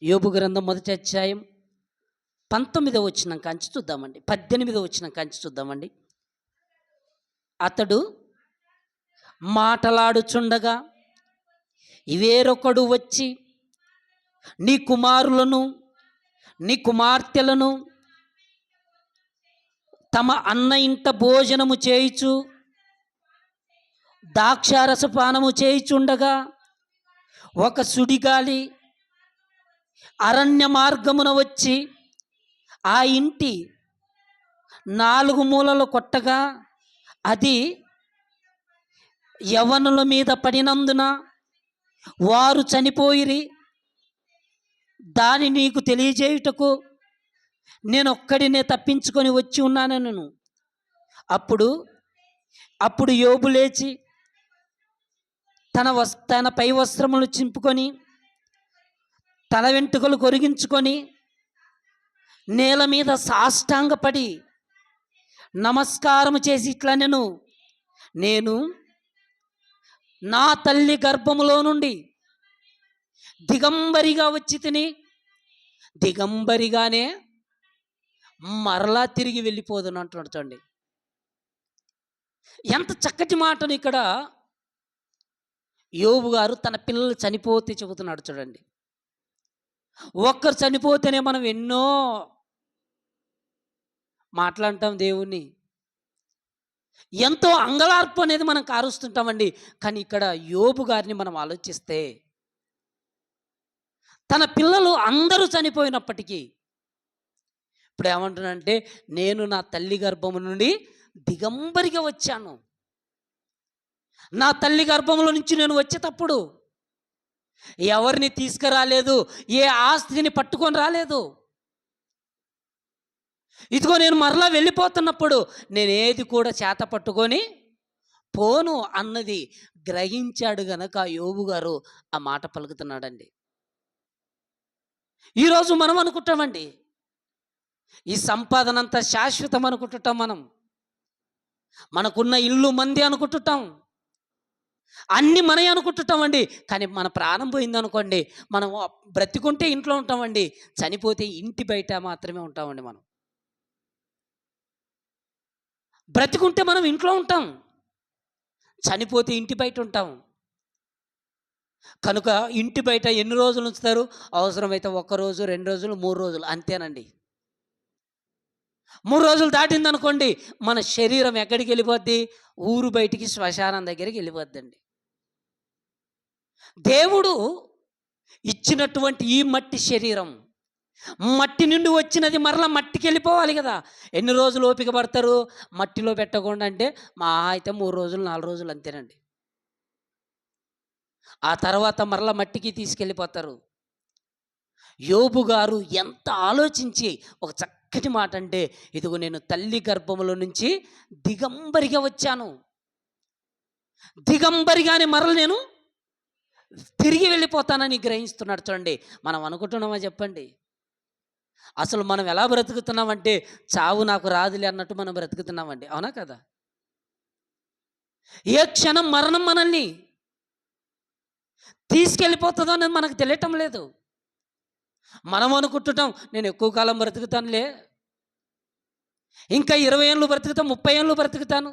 యోబు గ్రంథం మొదటి అధ్యాయం 19వ వచనం కంచి చూద్దామండి, 18వ వచనం కంచి చూద్దామండి. అతడు మాటలాడుచుండగా వేరొకడు వచ్చి నీ కుమారులను నీ కుమార్తెలను తమ అన్న ఇంట భోజనము చేయుచు ద్రాక్షారసపానము చేయుచుండగా ఒక సుడిగాలి అరణ్య మార్గమున వచ్చి ఆ ఇంటి 4 మూలలు కొట్టగా అది యవ్వనుల మీద పడినందున వారు చనిపోయిరి. దాని నీకు తెలియజేయుటకు నేను ఒక్కడినే తప్పించుకొని వచ్చి ఉన్నాను. అప్పుడు యోబు లేచి తన పై వస్త్రములు చింపుకొని తల వెంట్రుకలు కొరిగించుకొని నేల మీద సాష్టాంగపడి నమస్కారం చేసి ఇట్లా నేను నా తల్లి గర్భములో నుండి దిగంబరిగా వచ్చి తిని దిగంబరిగానే మరలా తిరిగి వెళ్ళిపోదును అంటున్నాడు. చూడండి ఎంత చక్కటి మాటను ఇక్కడ యోబు గారు తన పిల్లలు చనిపోతే చెబుతున్నాడు. చూడండి, ఒక్కరు చనిపోతేనే మనం ఎన్నో మాట్లాడటం దేవుణ్ణి. ఎంతో అంగలార్పు అనేది మనం కారుస్తుంటామండి. కానీ ఇక్కడ యోబు గారిని మనం ఆలోచిస్తే, తన పిల్లలు అందరూ చనిపోయినప్పటికీ ఇప్పుడు ఏమంటున్నానంటే, నేను నా తల్లి గర్భము నుండి దిగంబరిగా వచ్చాను. నా తల్లి గర్భంలో నుంచి నేను వచ్చేటప్పుడు ఎవరిని తీసుకురాలేదు, ఏ ఆస్తిని పట్టుకొని రాలేదు. ఇదిగో నేను మరలా వెళ్ళిపోతున్నప్పుడు నేనేది కూడా చేత పట్టుకొని పోను అన్నది గ్రహించాడు గనక యోబు గారు ఆ మాట పలుకుతున్నాడండి. ఈరోజు మనం అనుకుంటామండి, ఈ సంపాదన అంతా శాశ్వతం అనుకుంటుంటాం. మనకున్న ఇల్లు మంది అనుకుంటుంటాం, అన్ని మనవి అనుకుంటుంటామండి. కానీ మన ప్రాణం పోయిందనుకోండి, మనం బ్రతికుంటే ఇంట్లో ఉంటామండి, చనిపోతే ఇంటి బయట మాత్రమే ఉంటామండి. మనం బ్రతికుంటే మనం ఇంట్లో ఉంటాం, చనిపోతే ఇంటి బయట ఉంటాం. కనుక ఇంటి బయట ఎన్ని రోజులు ఉంచుతారు? అవసరమైతే 1 రోజు, 2 రోజులు, 3 రోజులు అంతేనండి. 3 రోజులు దాటిందనుకోండి, మన శరీరం ఎక్కడికి వెళ్ళిపోద్ది? ఊరు బయటికి, శ్మశానం దగ్గరికి వెళ్ళిపోద్దండి. దేవుడు ఇచ్చినటువంటి ఈ మట్టి శరీరం, మట్టి నుండి వచ్చినది మరలా మట్టికి వెళ్ళిపోవాలి కదా. ఎన్ని రోజులు ఓపిక పడతారు మట్టిలో పెట్టకుండా? అంటే మా అయితే 3 రోజులు, 4 రోజులు అంతేనండి. ఆ తర్వాత మరలా మట్టికి తీసుకెళ్ళిపోతారు. యోబు గారు ఎంత ఆలోచించి ఒక చక్కటి మాట అంటే, ఇదిగో నేను తల్లి గర్భములో నుంచి దిగంబరిగా వచ్చాను, దిగంబరిగానే మరల నేను తిరిగి వెళ్ళిపోతానని గ్రహిస్తున్నాడు. చూడండి, మనం అనుకుంటున్నామా చెప్పండి? అసలు మనం ఎలా బ్రతుకుతున్నామంటే, చావు నాకు రాదులే అన్నట్టు మనం బ్రతుకుతున్నామండి. అవునా కదా? ఏ క్షణం మరణం మనల్ని తీసుకెళ్ళిపోతుందో అనేది మనకు తెలియటం లేదు. మనం అనుకుంటున్నాం, నేను ఎక్కువ కాలం బ్రతుకుతానులే, ఇంకా 20 ఏళ్ళు బ్రతుకుతాను, 30 ఏళ్ళు బ్రతుకుతాను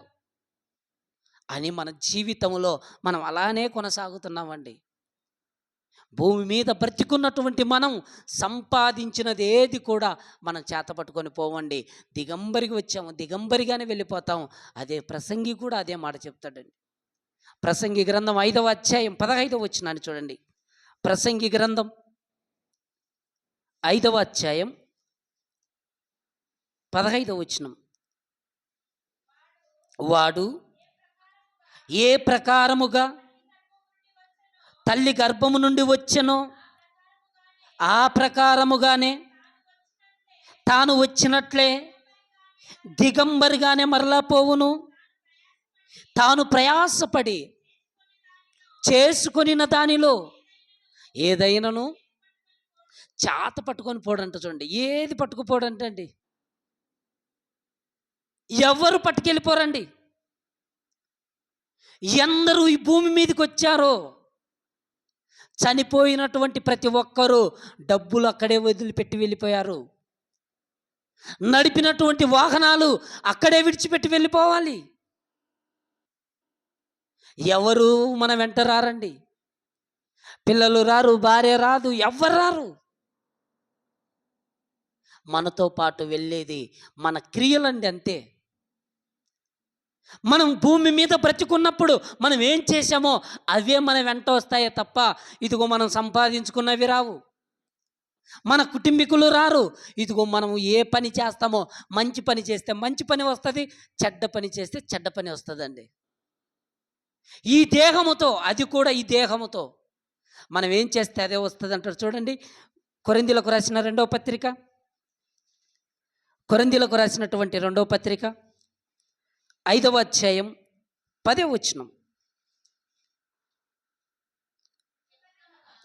అని మన జీవితంలో మనం అలానే కొనసాగుతున్నామండి. భూమి మీద బ్రతికున్నటువంటి మనం సంపాదించినది ఏది కూడా మనం చేతపట్టుకొని పోవండి. దిగంబరికి వచ్చాము, దిగంబరిగానే వెళ్ళిపోతాం. అదే ప్రసంగి కూడా అదే మాట చెప్తాడండి. ప్రసంగి గ్రంథం 5వ అధ్యాయం 15వ వచనాన్ని చూడండి. ప్రసంగి గ్రంథం 5వ అధ్యాయం 15వ వచనం. వాడు ఏ ప్రకారముగా తల్లి గర్భము నుండి వచ్చెనో ఆ ప్రకారముగానే తాను వచ్చినట్లే దిగంబరిగానే మరలా పోవును. తాను ప్రయాసపడి చేసుకొనిన దానిలో ఏదైనాను చేత పట్టుకొని పోడంట. చూడండి, ఏది పట్టుకుపోడంట అండి. ఎవరు పట్టుకెళ్ళిపోరండి. ఎందరూ ఈ భూమి మీదకి వచ్చారో చనిపోయినటువంటి ప్రతి ఒక్కరూ డబ్బులు అక్కడే వదిలిపెట్టి వెళ్ళిపోయారు. నడిపినటువంటి వాహనాలు అక్కడే విడిచిపెట్టి వెళ్ళిపోవాలి. ఎవరు మన వెంట రారండి. పిల్లలు రారు, భార్య రాదు, ఎవ్వరు రారు. మనతో పాటు వెళ్ళేది మన క్రియలండి, అంతే. మనం భూమి మీద బ్రతికున్నప్పుడు మనం ఏం చేశామో అవే మన వెంట వస్తాయే తప్ప, ఇదిగో మనం సంపాదించుకున్నవి రావు. మన కుటుంబీకులు రారు. ఇదిగో మనము ఏ పని చేస్తామో, మంచి పని చేస్తే మంచి పని వస్తుంది, చెడ్డ పని చేస్తే చెడ్డ పని వస్తుందండి. ఈ దేహముతో, అది కూడా ఈ దేహముతో మనం ఏం చేస్తే అదే వస్తుంది అంటారు. చూడండి, కొరింథీయులకు రాసిన 2వ పత్రిక, కొరింథీయులకు రాసినటువంటి 2వ పత్రిక 5వ అధ్యాయం 10వ వచనం.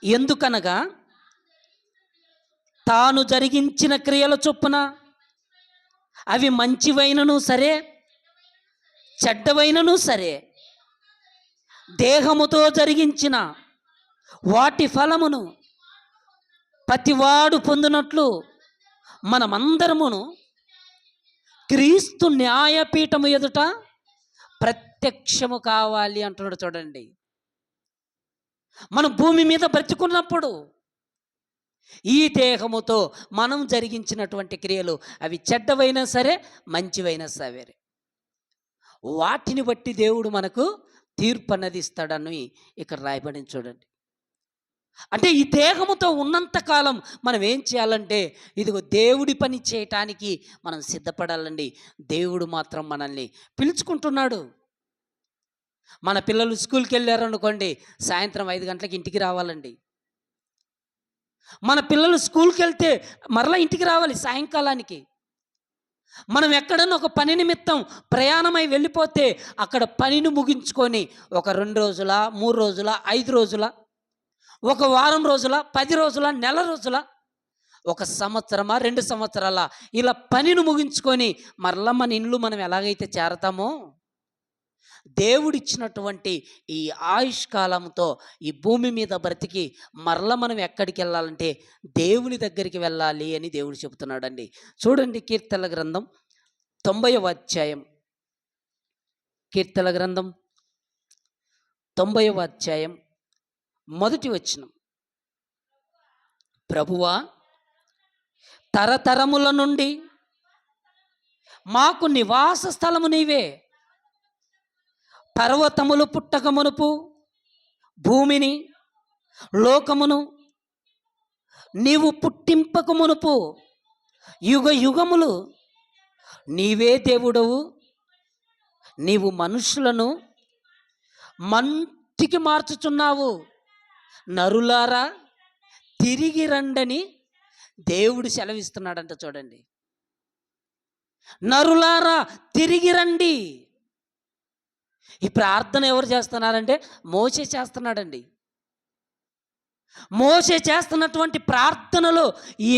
ఎందుకనగా తాను జరిగించిన క్రియల చొప్పున అవి మంచివైనను సరే, చెడ్డవైనను సరే, దేహముతో జరిగించిన వాటి ఫలమును ప్రతివాడు పొందినట్లు మనమందరమును క్రీస్తు న్యాయపీఠము ఎదుట ప్రత్యక్షము కావాలి అంటున్నాడు. చూడండి, మనం భూమి మీద బ్రతుకున్నప్పుడు ఈ దేహముతో మనం జరిగించినటువంటి క్రియలు అవి చెడ్డవైనా సరే, మంచివైనా సరే, వాటిని బట్టి దేవుడు మనకు తీర్పు అన్నది ఇస్తాడని ఇక్కడ రాయబడింది చూడండి. అంటే ఈ దేహముతో ఉన్నంత కాలం మనం ఏం చేయాలంటే, ఇదిగో దేవుడి పని చేయటానికి మనం సిద్ధపడాలండి. దేవుడు మాత్రం మనల్ని పిలుచుకుంటున్నాడు. మన పిల్లలు స్కూల్కి వెళ్ళారనుకోండి, సాయంత్రం 5 గంటలకు ఇంటికి రావాలండి. మన పిల్లలు స్కూల్కి వెళ్తే మరలా ఇంటికి రావాలి సాయంకాలానికి. మనం ఎక్కడన్నా ఒక పని నిమిత్తం ప్రయాణమై వెళ్ళిపోతే అక్కడ పనిని ముగించుకొని ఒక 2 రోజుల, 3 రోజుల, 5 రోజుల, ఒక వారం రోజుల, 10 రోజుల, నెల రోజుల, ఒక సంవత్సరమా, 2 సంవత్సరాల, ఇలా పనిని ముగించుకొని మరలా మన ఇండ్లు మనం ఎలాగైతే చేరతామో, దేవుడిచ్చినటువంటి ఈ ఆయుష్కాలంతో ఈ భూమి మీద బ్రతికి మరల మనం ఎక్కడికి వెళ్ళాలంటే దేవుని దగ్గరికి వెళ్ళాలి అని దేవుడు చెబుతున్నాడండి. చూడండి, కీర్తనల గ్రంథం 90వ అధ్యాయం, కీర్తనల గ్రంథం 90వ అధ్యాయం మొదటి వచనం. ప్రభువా, తరతరముల నుండి మాకు నివాస స్థలము నీవే. పర్వతములు పుట్టక మునుపు భూమిని, లోకమును నీవు పుట్టింపక మునుపు యుగ యుగములు నీవే దేవుడవు. నీవు మనుషులను మంటికి మార్చుచున్నావు. నరులారా తిరిగి రండని దేవుడు సెలవిస్తున్నాడంట. చూడండి, నరులారా తిరిగి రండి. ఈ ప్రార్థన ఎవరు చేస్తున్నారంటే మోషే చేస్తున్నాడండి. మోషే చేస్తున్నటువంటి ప్రార్థనలో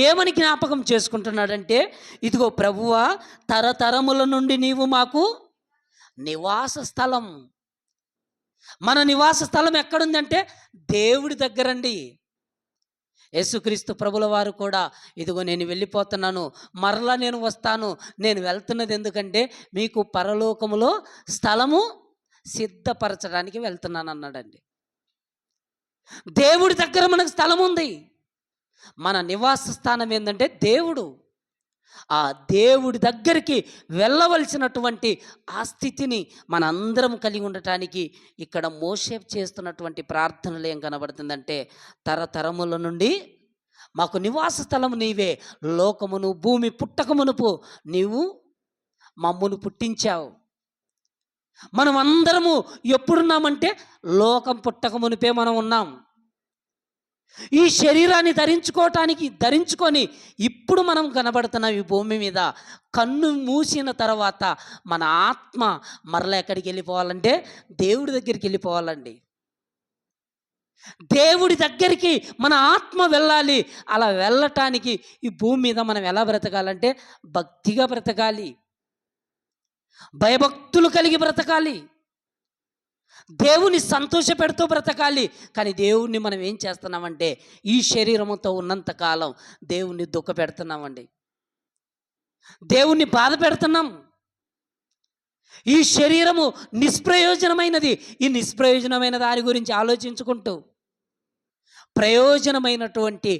ఏమని జ్ఞాపకం చేసుకుంటున్నాడంటే, ఇదిగో ప్రభువా, తరతరముల నుండి నీవు మాకు నివాస స్థలం. మన నివాస స్థలం ఎక్కడుందంటే దేవుడి దగ్గరండి. యేసుక్రీస్తు ప్రభుల వారు కూడా, ఇదిగో నేను వెళ్ళిపోతున్నాను, మరలా నేను వస్తాను, నేను వెళ్తున్నది ఎందుకంటే మీకు పరలోకములో స్థలము సిద్ధపరచడానికి వెళ్తున్నాను అన్నాడండి. దేవుడి దగ్గర మనకు స్థలం ఉంది. మన నివాస స్థానం ఏంటంటే దేవుడు. ఆ దేవుడి దగ్గరికి వెళ్ళవలసినటువంటి ఆ స్థితిని మనందరం కలిగి ఉండటానికి ఇక్కడ మోషే చేస్తున్నటువంటి ప్రార్థనలు ఏం కనబడుతుందంటే, తరతరముల నుండి మాకు నివాస స్థలం నీవే. లోకమును భూమి పుట్టక మునుపు నీవు మమ్మును పుట్టించావు. మనం అందరము ఎప్పుడున్నామంటే లోకం పుట్టక మునిపే మనం ఉన్నాం. ఈ శరీరాన్ని ధరించుకొని ఇప్పుడు మనం కనబడుతున్నాం ఈ భూమి మీద. కన్ను మూసిన తర్వాత మన ఆత్మ మరలా ఎక్కడికి వెళ్ళిపోవాలంటే దేవుడి దగ్గరికి వెళ్ళిపోవాలండి. దేవుడి దగ్గరికి మన ఆత్మ వెళ్ళాలి. అలా వెళ్ళటానికి ఈ భూమి మీద మనం ఎలా బ్రతకాలంటే భక్తిగా బ్రతకాలి, భయభక్తులు కలిగి బ్రతకాలి, దేవుని సంతోష పెడుతూ బ్రతకాలి. కానీ దేవుణ్ణి మనం ఏం చేస్తున్నామంటే ఈ శరీరముతో ఉన్నంతకాలం దేవుణ్ణి దుఃఖ పెడుతున్నామండి, దేవుణ్ణి బాధ పెడుతున్నాం. ఈ శరీరము నిష్ప్రయోజనమైనది. ఈ నిష్ప్రయోజనమైన దాని గురించి ఆలోచించుకుంటూ ప్రయోజనమైనటువంటి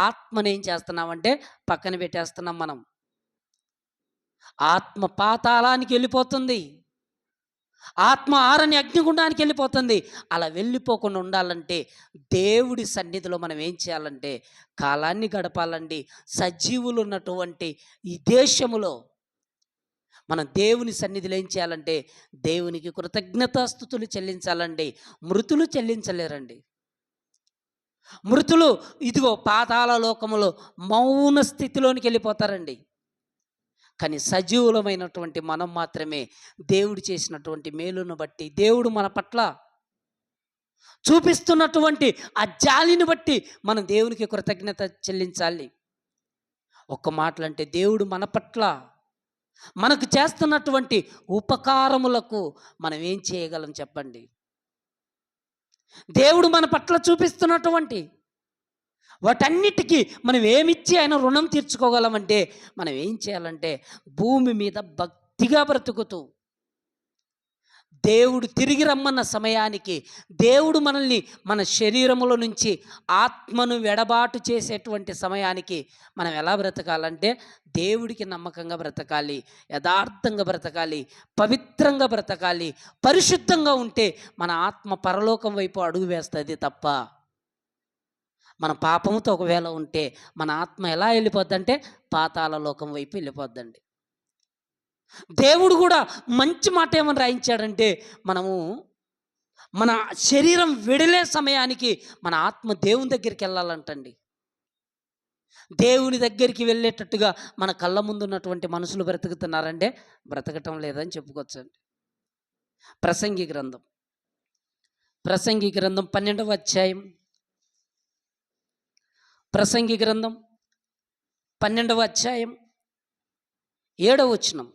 ఆత్మను ఏం చేస్తున్నామంటే పక్కన పెట్టేస్తున్నాం మనం. ఆత్మ పాతాళానికి వెళ్ళిపోతుంది, ఆత్మ ఆరని అగ్నిగుండానికి వెళ్ళిపోతుంది. అలా వెళ్ళిపోకుండా ఉండాలంటే దేవుడి సన్నిధిలో మనం ఏం చేయాలంటే కాలాన్ని గడపాలండి. సజీవులు ఉన్నటువంటి ఈ దేశములో మనం దేవుని సన్నిధిలో ఏం చేయాలంటే దేవునికి కృతజ్ఞతాస్తుతులు చెల్లించాలండి. మృతులు చెల్లించలేరండి. మృతులు ఇదిగో పాతాళ లోకములో మౌన స్థితిలోనికి వెళ్ళిపోతారండి. కానీ సజీవులమైనటువంటి మనం మాత్రమే దేవుడు చేసినటువంటి మేలును బట్టి, దేవుడు మన పట్ల చూపిస్తున్నటువంటి ఆ జాలిని బట్టి మనం దేవునికి కృతజ్ఞత చెల్లించాలి. ఒక్క మాటలంటే దేవుడు మన పట్ల మనకు చేస్తున్నటువంటి ఉపకారములకు మనం ఏం చేయగలం చెప్పండి? దేవుడు మన పట్ల చూపిస్తున్నటువంటి వాటన్నిటికీ మనం ఏమిచ్చి ఆయన రుణం తీర్చుకోగలమంటే మనం ఏం చేయాలంటే భూమి మీద భక్తిగా బ్రతుకుతూ దేవుడు తిరిగి రమ్మన్న సమయానికి, దేవుడు మనల్ని మన శరీరములో నుంచి ఆత్మను వెడబాటు చేసేటువంటి సమయానికి మనం ఎలా బ్రతకాలంటే, దేవుడికి నమ్మకంగా బ్రతకాలి, యథార్థంగా బ్రతకాలి, పవిత్రంగా బ్రతకాలి. పరిశుద్ధంగా ఉంటే మన ఆత్మ పరలోకం వైపు అడుగు వేస్తుంది తప్ప, మన పాపముతో ఒకవేళ ఉంటే మన ఆత్మ ఎలా వెళ్ళిపోద్దంటే పాతాళ లోకం వైపు వెళ్ళిపోద్దండి. దేవుడు కూడా మంచి మాట ఏమని రాయించాడంటే, మనము మన శరీరం విడిలే సమయానికి మన ఆత్మ దేవుని దగ్గరికి వెళ్ళాలంటండి. దేవుని దగ్గరికి వెళ్ళేటట్టుగా మన కళ్ళ ముందు ఉన్నటువంటి మనుషులు బ్రతుకుతున్నారంటే బ్రతకటం లేదని చెప్పుకోవచ్చండి. ప్రసంగి గ్రంథం 12వ అధ్యాయం, ప్రసంగి గ్రంథం 12వ అధ్యాయం 7వ వచనం.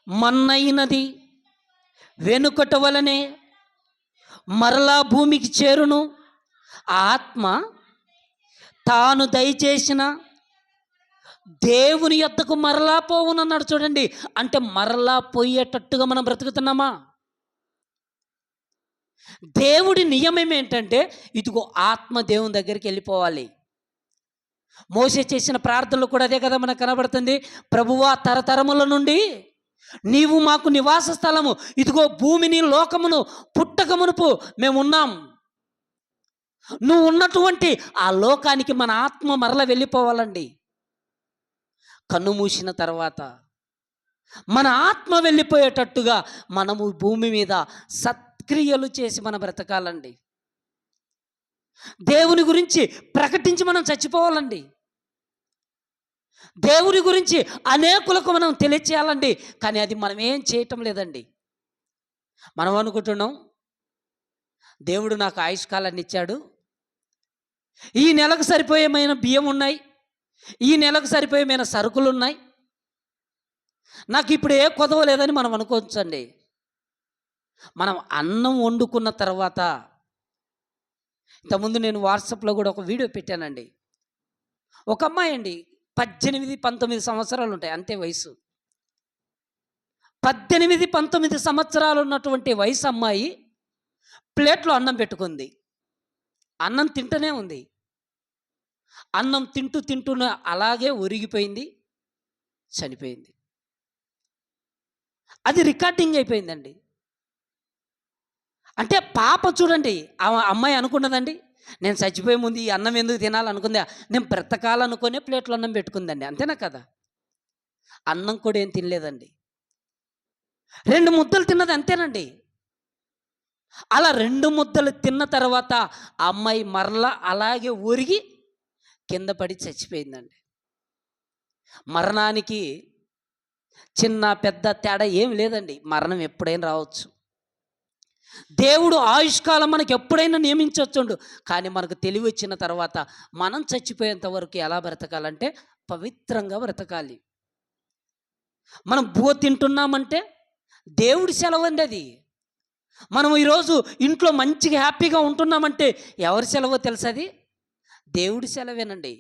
మన్నైనది వెనుకట వలనే మరలా భూమికి చేరును, ఆత్మ తాను దయచేసిన దేవుని యొద్దకు మరలా పోవునన్నాడు. చూడండి, అంటే మరలా పోయేటట్టుగా మనం బ్రతుకుతున్నామా? దేవుడి నియమం ఏంటంటే, ఇదిగో ఆత్మ దేవుని దగ్గరికి వెళ్ళిపోవాలి. మోసే చేసిన ప్రార్థనలు కూడా అదే కదా మనకు కనబడుతుంది. ప్రభువా, తరతరముల నుండి నీవు మాకు నివాస స్థలము, ఇదిగో భూమిని లోకమును పుట్టకమునుపు మేమున్నాం. నువ్వు ఉన్నటువంటి ఆ లోకానికి మన ఆత్మ మరల వెళ్ళిపోవాలండి. కన్ను మూసిన తర్వాత మన ఆత్మ వెళ్ళిపోయేటట్టుగా మనము భూమి మీద సత్క్రియలు చేసి మనం బ్రతకాలండి. దేవుని గురించి ప్రకటించి మనం చచ్చిపోవాలండి. దేవుని గురించి అనేకులకు మనం తెలియచేయాలండి. కానీ అది మనం ఏం చేయటం లేదండి. మనం అనుకుంటున్నాం, దేవుడు నాకు ఆయుష్కాలాన్ని ఇచ్చాడు, ఈ నెలకు సరిపోయేమైన బియ్యం ఉన్నాయి, ఈ నెలకు సరిపోయేమైన సరుకులు ఉన్నాయి, నాకు ఇప్పుడు ఏ కొదవ లేదని మనం అనుకోవచ్చండి. మనం అన్నం వండుకున్న తర్వాత, ఇంతకుముందు నేను వాట్సాప్లో కూడా ఒక వీడియో పెట్టానండి. ఒక అమ్మాయి అండి, 18-19 సంవత్సరాలు ఉంటాయి అంతే వయసు. 18-19 సంవత్సరాలు ఉన్నటువంటి వయసు అమ్మాయి ప్లేట్లో అన్నం పెట్టుకుంది. అన్నం తింటూనే ఉంది. అన్నం తింటూనే అలాగే ఒరిగిపోయింది, చనిపోయింది. అది రికార్డింగ్ అయిపోయిందండి. అంటే పాప చూడండి, ఆ అమ్మాయి అనుకున్నదండి, నేను చచ్చిపోయే ముందు ఈ అన్నం ఎందుకు తినాలనుకుందా, నేను బ్రతకాలనుకునే ప్లేట్లో అన్నం పెట్టుకుందండి. అంతేనా కదా? అన్నం కూడా ఏం తినలేదండి, 2 ముద్దలు తిన్నది అంతేనండి. అలా 2 ముద్దలు తిన్న తర్వాత ఆ అమ్మాయి మరలా అలాగే ఒరిగి కింద పడి చచ్చిపోయిందండి. మరణానికి చిన్న పెద్ద తేడా ఏం లేదండి. మరణం ఎప్పుడైనా రావచ్చు. దేవుడు ఆయుష్కాలం మనకు ఎప్పుడైనా నియమించవచ్చుండు. కానీ మనకు తెలివి వచ్చిన తర్వాత మనం చచ్చిపోయేంత వరకు ఎలా బ్రతకాలంటే పవిత్రంగా బ్రతకాలి. మనం బువ్వ తింటున్నామంటే దేవుడి సెలవు అండి అది. మనం ఈరోజు ఇంట్లో మంచిగా హ్యాపీగా ఉంటున్నామంటే ఎవరి సెలవో తెలుసా? అది దేవుడి సెలవేనండి.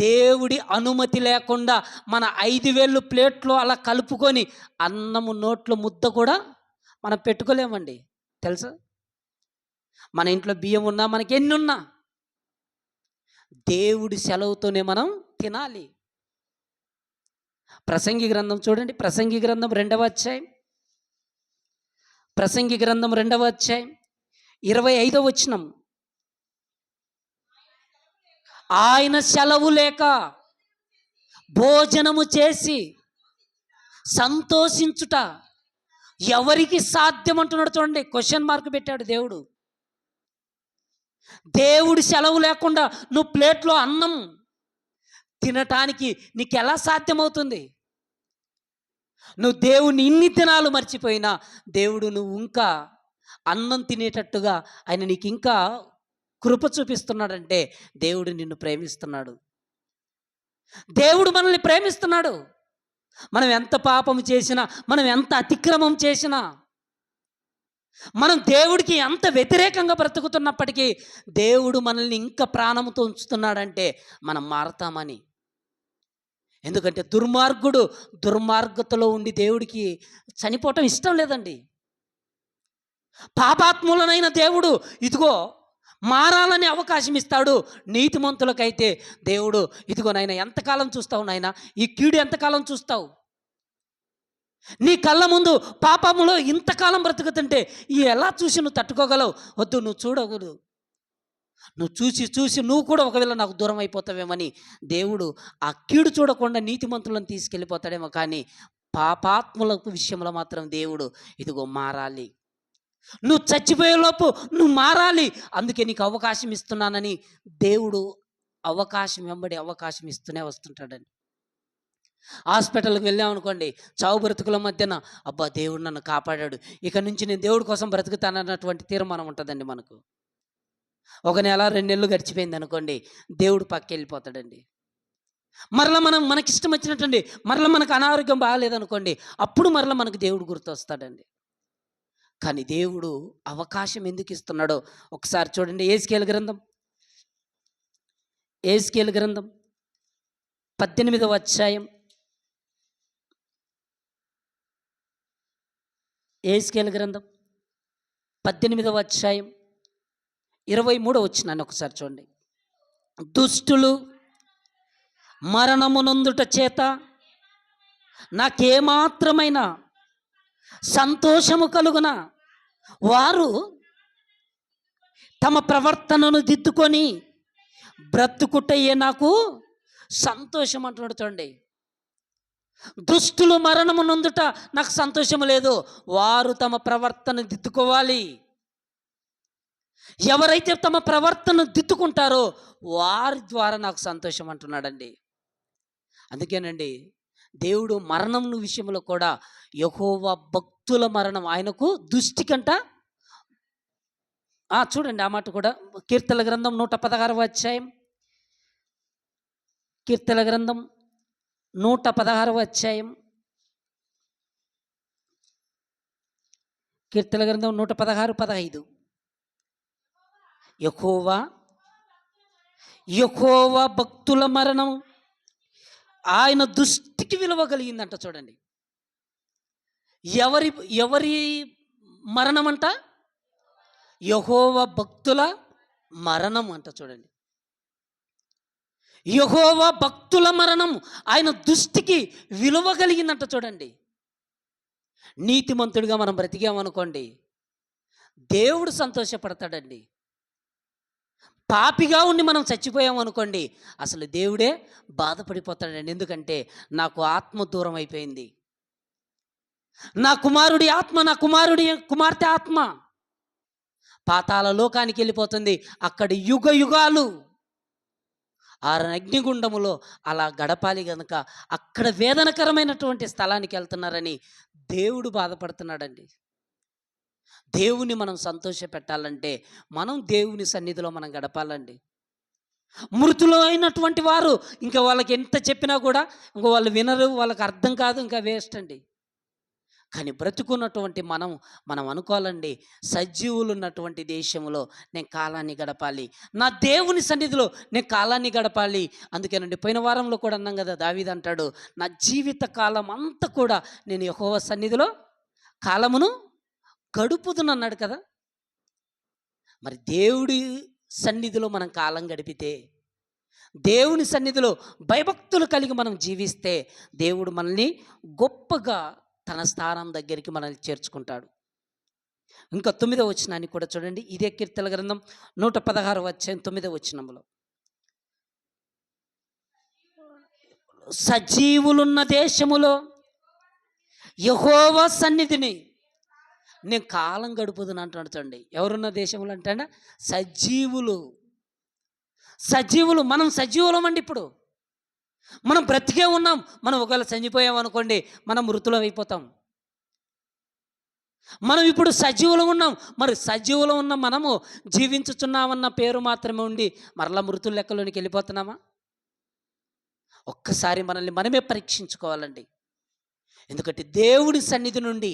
దేవుడి అనుమతి లేకుండా మన 5 వేళ్ళు ప్లేట్లో అలా కలుపుకొని అన్నము నోట్లో ముద్ద కూడా మనం పెట్టుకోలేమండి, తెలుసా? మన ఇంట్లో బియ్యం ఉన్నా, మనకి ఎన్ని ఉన్నా, దేవుడి సెలవుతోనే మనం తినాలి. ప్రసంగి గ్రంథం చూడండి, ప్రసంగి గ్రంథం 2వ అధ్యాయం, ప్రసంగి గ్రంథం 2వ అధ్యాయం 25వ వచనం. ఆయన సెలవు లేక భోజనము చేసి సంతోషించుట ఎవరికి సాధ్యం అంటున్నాడు. చూడండి, క్వశ్చన్ మార్క్ పెట్టాడు దేవుడు. దేవుడి సెలవు లేకుండా నువ్వు ప్లేట్లో అన్నం తినటానికి నీకు ఎలా సాధ్యమవుతుంది? నువ్వు దేవుని ఇన్ని దినాలు మర్చిపోయినా దేవుడు నువ్వు ఇంకా అన్నం తినేటట్టుగా ఆయన నీకు ఇంకా కృప చూపిస్తున్నాడంటే దేవుడు నిన్ను ప్రేమిస్తున్నాడు. దేవుడు మనల్ని ప్రేమిస్తున్నాడు. మనం ఎంత పాపం చేసినా, మనం ఎంత అతిక్రమం చేసినా, మనం దేవుడికి ఎంత వ్యతిరేకంగా బ్రతుకుతున్నప్పటికీ దేవుడు మనల్ని ఇంకా ప్రాణంతో ఉంచుతున్నాడంటే మనం మారతామని. ఎందుకంటే దుర్మార్గుడు దుర్మార్గతలో ఉండి దేవుడికి చనిపోవటం ఇష్టం లేదండి. పాపాత్ములనైన దేవుడు ఇదిగో మారాలని అవకాశం ఇస్తాడు. నీతిమంతులకైతే దేవుడు ఇదిగో నాయన ఎంతకాలం చూస్తావు నాయన, ఈ కీడు ఎంతకాలం చూస్తావు, నీ కళ్ళ ముందు పాపములో ఇంతకాలం బ్రతుకుతుంటే ఎలా చూసి నువ్వు తట్టుకోగలవు? వద్దు, నువ్వు చూడకూడదు. నువ్వు చూసి చూసి నువ్వు కూడా ఒకవేళ నాకు దూరం అయిపోతావేమని దేవుడు ఆ కీడు చూడకుండా నీతిమంతులను తీసుకెళ్ళిపోతాడేమో, కానీ పాపాత్ముల విషయంలో మాత్రం దేవుడు ఇదిగో మారాలి, నువ్వు చచ్చిపోయేలోపు నువ్వు మారాలి, అందుకే నీకు అవకాశం ఇస్తున్నానని దేవుడు అవకాశం వెంబడి అవకాశం ఇస్తూనే వస్తుంటాడండి. హాస్పిటల్కి వెళ్ళామనుకోండి, చావు బ్రతుకుల మధ్యన అబ్బా దేవుడు నన్ను కాపాడాడు, ఇక నుంచి నేను దేవుడి కోసం బ్రతుకుతానన్నటువంటి తీర్మానం ఉంటుందండి మనకు. ఒక నెల 2 నెలలు గడిచిపోయింది అనుకోండి, దేవుడు పక్క వెళ్ళిపోతాడండి. మరలా మనకిష్టం వచ్చినట్టండి, మరలా మనకు అనారోగ్యం బాగాలేదనుకోండి, అప్పుడు మరలా మనకు దేవుడు గుర్తొస్తాడండి. కానీ దేవుడు అవకాశం ఎందుకు ఇస్తున్నాడో ఒకసారి చూడండి. ఏస్కేలు గ్రంథం 18వ అధ్యాయం, ఏస్కేలు గ్రంథం 18వ అధ్యాయం 23వ వచనాన్ని ఒకసారి చూడండి. దుష్టులు మరణమునందుట చేత నాకేమాత్రమైన సంతోషము కలుగున వారు తమ ప్రవర్తనను దిద్దుకొని బ్రతుకుటయ్యే నాకు సంతోషం అంటున్నాడు. చూడండి, దుష్టులు మరణము నొందుట నాకు సంతోషం లేదు, వారు తమ ప్రవర్తన దిద్దుకోవాలి. ఎవరైతే తమ ప్రవర్తన దిద్దుకుంటారో వారి ద్వారా నాకు సంతోషం అంటున్నాడండి. అందుకేనండి దేవుడు మరణం విషయంలో కూడా యెహోవా భక్తుల మరణం ఆయనకు దృష్టి కంట. చూడండి ఆ మాట కూడా కీర్తనల గ్రంథం 116వ అధ్యాయం, కీర్తనల గ్రంథం 116వ అధ్యాయం, కీర్తనల గ్రంథం 116:15 యెహోవా భక్తుల మరణం ఆయన దృష్టికి విలువ కలిగిందంట. చూడండి, ఎవరి మరణం అంట? యెహోవా భక్తుల మరణం అంట. చూడండి, యెహోవా భక్తుల మరణం ఆయన దృష్టికి విలువ కలిగిందంట. చూడండి, నీతిమంతుడిగా మనం బ్రతికామనుకోండి దేవుడు సంతోషపడతాడండి. పాపిగా ఉండి మనం చచ్చిపోయామనుకోండి అసలు దేవుడే బాధపడిపోతాడండి. ఎందుకంటే నాకు ఆత్మ దూరం అయిపోయింది, నా కుమారుడి ఆత్మ, నా కుమార్తె ఆత్మ పాతాళ లోకానికి వెళ్ళిపోతుంది. అక్కడ యుగ యుగాలు అగ్నిగుండములో అలా గడపాలి గనుక అక్కడ వేదనకరమైనటువంటి స్థలానికి వెళ్తున్నారని దేవుడు బాధపడుతున్నాడండి. దేవుని మనం సంతోష పెట్టాలంటే మనం దేవుని సన్నిధిలో మనం గడపాలండి. మృతులు అయినటువంటి వారు ఇంకా వాళ్ళకి ఎంత చెప్పినా కూడా ఇంకా వాళ్ళు వినరు, వాళ్ళకి అర్థం కాదు, ఇంకా వేస్ట్ అండి. కానీ బ్రతుకున్నటువంటి మనం అనుకోవాలండి, సజీవులు ఉన్నటువంటి దేశంలో నేను కాలాన్ని గడపాలి, నా దేవుని సన్నిధిలో నేను కాలాన్ని గడపాలి. అందుకేనండి పోయిన వారంలో కూడా అన్నాం కదా, దావీదు అంటాడు, నా జీవిత కాలం అంతా కూడా నేను యెహోవా సన్నిధిలో కాలమును గడుపుదును అన్నాడు కదా. మరి దేవుడి సన్నిధిలో మనం కాలం గడిపితే, దేవుని సన్నిధిలో భయభక్తులు కలిగి మనం జీవిస్తే దేవుడు మనల్ని గొప్పగా తన స్థానం దగ్గరికి మనల్ని చేర్చుకుంటాడు. ఇంకా 9వ వచనాన్ని కూడా చూడండి. ఇదే కీర్తనల గ్రంథం 116వ అధ్యాయం 9వ వచనంలో, సజీవులున్న దేశములో యెహోవా సన్నిధిని నేను కాలం గడుపుదును అంటాడు. చూడండి, ఎవరున్న దేశంలో అంటే సజీవులు మనం సజీవులం అండి. ఇప్పుడు మనం బ్రతికే ఉన్నాం. మనం ఒకవేళ చనిపోయాం అనుకోండి మనం మృతులం అయిపోతాం. మనం ఇప్పుడు సజీవులం ఉన్నాం. మరి సజీవులం ఉన్న మనము జీవించుచున్నామన్న పేరు మాత్రమే ఉండి మరలా మృతుల లెక్కలోనికి వెళ్ళిపోతున్నామా? ఒక్కసారి మనల్ని మనమే పరీక్షించుకోవాలండి. ఎందుకంటే దేవుని సన్నిధి నుండి,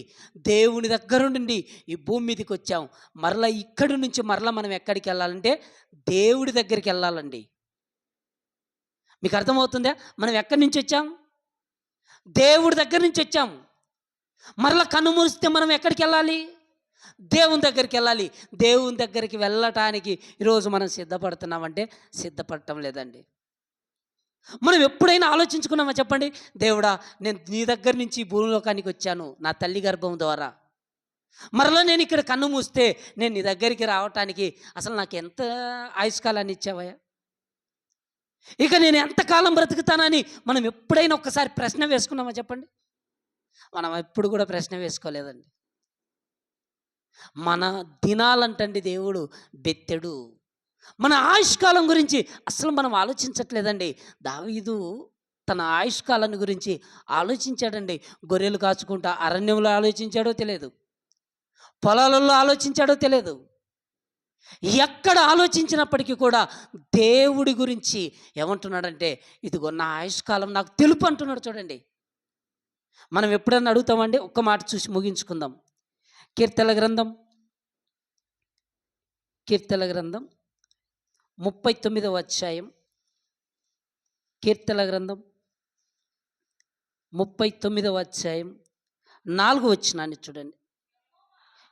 దేవుని దగ్గర నుండి ఈ భూమి మీదకి వచ్చాం. మరలా ఇక్కడి నుంచి మరలా మనం ఎక్కడికి వెళ్ళాలంటే దేవుడి దగ్గరికి వెళ్ళాలండి. మీకు అర్థమవుతుందా? మనం ఎక్కడి నుంచి వచ్చాం? దేవుడి దగ్గర నుంచి వచ్చాము. మరలా కన్ను మూస్తే మనం ఎక్కడికి వెళ్ళాలి? దేవుని దగ్గరికి వెళ్ళాలి. దేవుని దగ్గరికి వెళ్ళటానికి ఈరోజు మనం సిద్ధపడుతున్నామంటే సిద్ధపడటం లేదండి. మనం ఎప్పుడైనా ఆలోచించుకున్నామా చెప్పండి? దేవుడా, నేను నీ దగ్గర నుంచి ఈ భూలోకానికి వచ్చాను నా తల్లి గర్భం ద్వారా. మరలా నేను ఇక్కడ కన్ను మూస్తే నేను నీ దగ్గరికి రావటానికి అసలు నాకు ఎంత ఆయుష్కాలాన్ని ఇచ్చావయ్యా? ఇక నేను ఎంతకాలం బ్రతుకుతానని మనం ఎప్పుడైనా ఒక్కసారి ప్రశ్న వేసుకున్నామా చెప్పండి? మనం ఎప్పుడు కూడా ప్రశ్న వేసుకోలేదండి. మన దినాలంటండి దేవుడు బెత్తెడు. మన ఆయుష్కాలం గురించి అసలు మనం ఆలోచించట్లేదండి. దావీదు తన ఆయుష్కాలాన్ని గురించి ఆలోచించాడండి. గొర్రెలు కాచుకుంటా అరణ్యంలో ఆలోచించాడో తెలియదు, పొలాలలో ఆలోచించాడో తెలియదు. ఎక్కడ ఆలోచించినప్పటికీ కూడా దేవుడి గురించి ఏమంటున్నాడంటే, ఇదిగో నా ఆయుష్కాలం నాకు తెలుపు అంటున్నాడు. చూడండి, మనం ఎప్పుడన్నా అడుగుతామండి? ఒక్క మాట చూసి ముగించుకుందాం. కీర్తనల గ్రంథం, కీర్తనల గ్రంథం 39వ అధ్యాయం, కీర్తనల గ్రంథం 39వ అధ్యాయం 4వ వచనాన్ని చూడండి.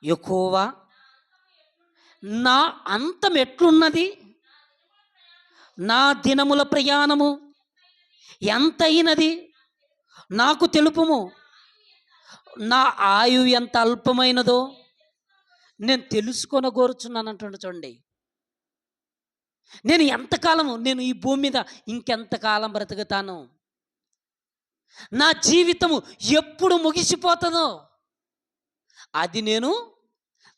యెహోవా నా అంతం ఎట్లున్నది, నా దినముల ప్రయాణము ఎంతైనది నాకు తెలుపుము. నా ఆయువు ఎంత అల్పమైనదో నేను తెలుసుకొనగోరుచున్నాను అంటుండే. చూడండి, నేను ఎంతకాలము, నేను ఈ భూమి మీద ఇంకెంతకాలం బ్రతుకుతాను, నా జీవితము ఎప్పుడు ముగిసిపోతుందో అది నేను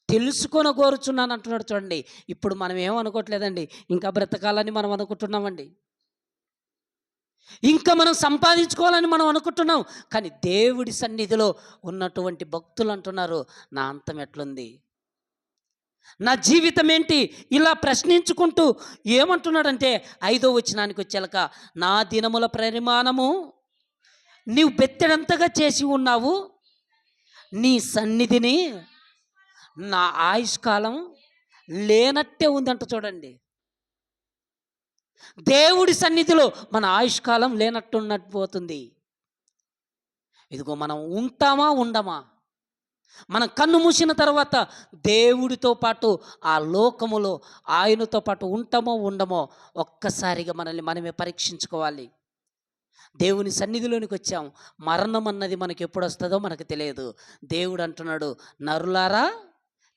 తెలుసుకొనగోరుచున్నాను అంటున్నాడు. చూడండి, ఇప్పుడు మనం ఏమనుకోవట్లేదండి, ఇంకా బ్రతకాలని మనం అనుకుంటున్నామండి, ఇంకా మనం సంపాదించుకోవాలని మనం అనుకుంటున్నాం. కానీ దేవుడి సన్నిధిలో ఉన్నటువంటి భక్తులు అంటున్నారు, నా అంతం ఎట్లుంది, నా జీవితం ఏంటి, ఇలా ప్రశ్నించుకుంటూ ఏమంటున్నాడంటే 5వ వచనానికి వచ్చాక, నా దినముల పరిమాణము నీవు బెత్తెడంతగా చేసి ఉన్నావు, నీ సన్నిధిని నా ఆయుష్కాలం లేనట్టే ఉందంట. చూడండి, దేవుడి సన్నిధిలో మన ఆయుష్కాలం లేనట్టు పోతుంది. ఇదిగో మనం ఉంటామా ఉండమా? మనం కన్ను మూసిన తర్వాత దేవుడితో పాటు ఆ లోకములో ఆయనతో పాటు ఉంటామో ఉండమో ఒక్కసారిగా మనల్ని మనమే పరీక్షించుకోవాలి. దేవుని సన్నిధిలోనికి వచ్చాం, మరణం అన్నది మనకి ఎప్పుడు వస్తుందో మనకు తెలియదు. దేవుడు అంటున్నాడు, నరులారా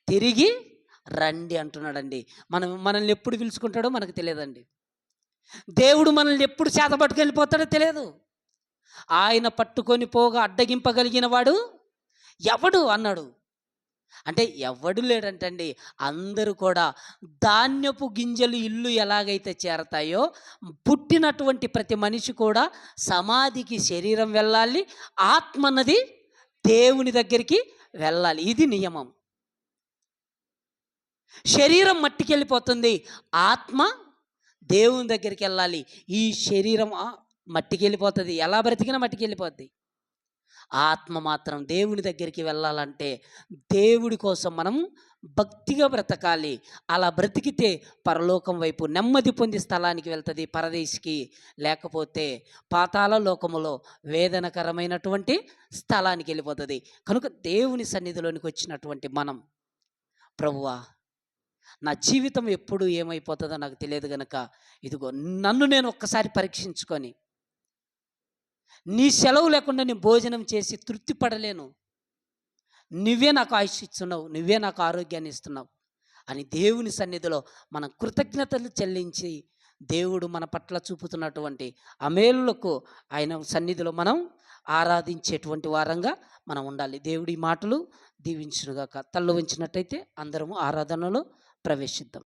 తిరిగి రండి అంటున్నాడండి. మనల్ని ఎప్పుడు పిలుచుకుంటాడో మనకు తెలియదండి. దేవుడు మనల్ని ఎప్పుడు చేత పట్టుకెళ్ళిపోతాడో తెలియదు. ఆయన పట్టుకొని పోగా అడ్డగింపగలిగిన వాడు ఎవడు అన్నాడు. అంటే ఎవడు లేడంటండి. అందరూ కూడా ధాన్యపు గింజలు ఇల్లు ఎలాగైతే చేరతాయో, పుట్టినటువంటి ప్రతి మనిషి కూడా సమాధికి శరీరం వెళ్ళాలి, ఆత్మ అన్నది దేవుని దగ్గరికి వెళ్ళాలి. ఇది నియమం. శరీరం మట్టికి వెళ్ళిపోతుంది, ఆత్మ దేవుని దగ్గరికి వెళ్ళాలి. ఈ శరీరం మట్టికి వెళ్ళిపోతుంది, ఎలా బ్రతికినా మట్టికి వెళ్ళిపోద్ది. ఆత్మ మాత్రం దేవుని దగ్గరికి వెళ్ళాలంటే దేవుడి కోసం మనం భక్తిగా బ్రతకాలి. అలా బ్రతికితే పరలోకం వైపు నెమ్మది పొంది స్థలానికి వెళ్తుంది, పరదేశికి. లేకపోతే పాతాళ లోకములో వేదనకరమైనటువంటి స్థలానికి వెళ్ళిపోతుంది. కనుక దేవుని సన్నిధిలోనికి వచ్చినటువంటి మనం, ప్రభువా, నా జీవితం ఎప్పుడు ఏమైపోతుందో నాకు తెలియదు కనుక ఇదిగో నన్ను నేను ఒక్కసారి పరీక్షించుకొని, నీ సెలవు లేకుండా నేను భోజనం చేసి తృప్తి పడలేను, నువ్వే నాకు ఆయుష్ ఇస్తున్నావు, నువ్వే నాకు ఆరోగ్యాన్ని ఇస్తున్నావు అని దేవుని సన్నిధిలో మనం కృతజ్ఞతలు చెల్లించి, దేవుడు మన పట్ల చూపుతున్నటువంటి అమేలులకు ఆయన సన్నిధిలో మనం ఆరాధించేటువంటి వారంగా మనం ఉండాలి. దేవుడి మాటలు దీవించునుగాక. తల్లు వంచినట్టయితే అందరము ఆరాధనలో ప్రవేశిద్దాం.